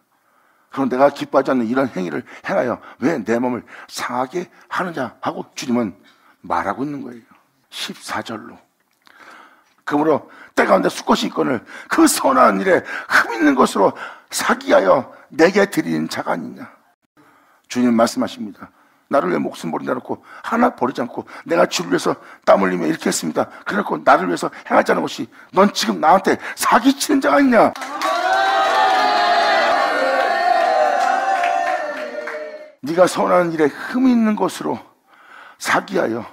그럼 내가 기뻐하지 않는 이런 행위를 행하여 왜 내 몸을 상하게 하느냐 하고 주님은 말하고 있는 거예요. 14절로. 그러므로 때 가운데 수컷이 있거늘 그 선한 일에 흠 있는 것으로 사기하여 내게 드리는 자가 아니냐. 주님 말씀하십니다. 나를 위해 목숨 버린다 놓고 하나 버리지 않고 내가 주를 위해서 땀 흘리며 이렇게 했습니다. 그래놓고 나를 위해서 행하지 않은 것이 넌 지금 나한테 사기치는 자가 아니냐. 네가 선한 일에 흠이 있는 것으로 사기하여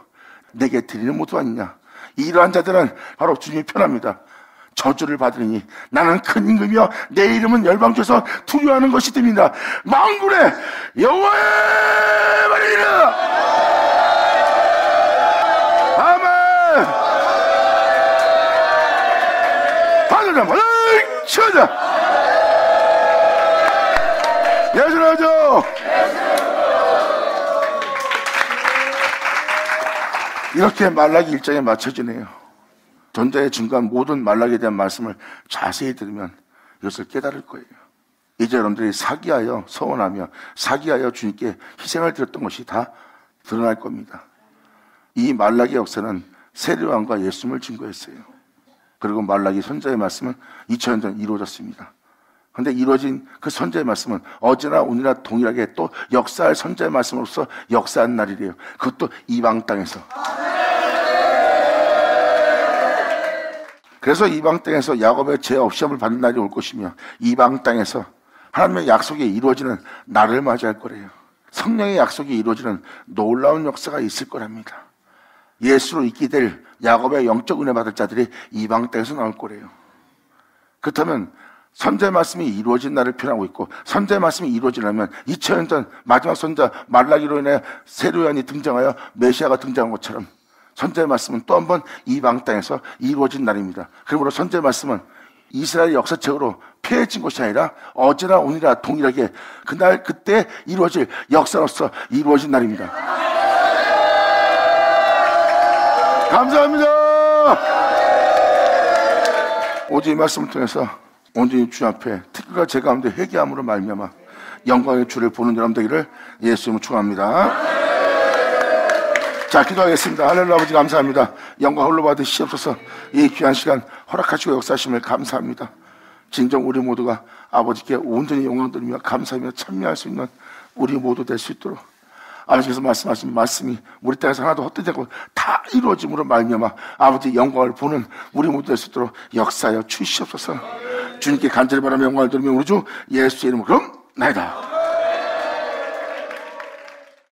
내게 드리는 모두 아니냐. 이러한 자들은 바로 주님이 편합니다. 저주를 받으니 나는 큰 임금이여 내 이름은 열방중에서 두려워하는 것이 됩니다. 만군의 여호와의 말이니라. 아멘. 하늘아 하늘 쳐자. 예수라죠. 이렇게 말라기 1장에 맞춰지네요. 전자의 중간 모든 말라기에 대한 말씀을 자세히 들으면 이것을 깨달을 거예요. 이제 여러분들이 사기하여 서원하며 사기하여 주님께 희생을 드렸던 것이 다 드러날 겁니다. 이 말라기 역사는 세례요한과 예수님을 증거했어요. 그리고 말라기 선자의 말씀은 2000년 전 이루어졌습니다. 그런데 이루어진 그 선자의 말씀은 어제나 오늘이나 동일하게 또 역사할 선자의 말씀으로서 역사한 날이래요. 그것도 이방 땅에서. 그래서 이방 땅에서 야곱의 죄 없이 함을 받는 날이 올 것이며 이방 땅에서 하나님의 약속이 이루어지는 날을 맞이할 거래요. 성령의 약속이 이루어지는 놀라운 역사가 있을 거랍니다. 예수로 있게 될 야곱의 영적 은혜 받을 자들이 이방 땅에서 나올 거래요. 그렇다면 선자의 말씀이 이루어진 날을 표현하고 있고, 선자의 말씀이 이루어지려면 2000년 전 마지막 선자 말라기로 인해 세례요한이 등장하여 메시아가 등장한 것처럼 선자의 말씀은 또 한 번 이방 땅에서 이루어진 날입니다. 그러므로 선자의 말씀은 이스라엘 역사책으로 폐해진 것이 아니라 어제나 오늘이나 동일하게 그날 그때 이루어질 역사로서 이루어진 날입니다. 감사합니다. 오직 이 말씀을 통해서 온전히 주 앞에 특별히 제 가운데 회개함으로 말미암아 영광의 주를 보는 여러분 되기를 예수님을 축원합니다. 자, 기도하겠습니다. 하늘로 아버지 감사합니다. 영광 홀로 받으시옵소서. 이 귀한 시간 허락하시고 역사하심을 감사합니다. 진정 우리 모두가 아버지께 온전히 영광 드리며 감사하며 찬미할 수 있는 우리 모두 될 수 있도록 아버지께서 말씀하신 말씀이 우리 땅에서 하나도 헛되지 않고 다 이루어짐으로 말미암아 아버지 영광을 보는 우리 모두 될 수 있도록 역사하여 주시옵소서. 주님께 간절히 바라며 영광을 드리며 우리 주 예수의 이름으로 나이다.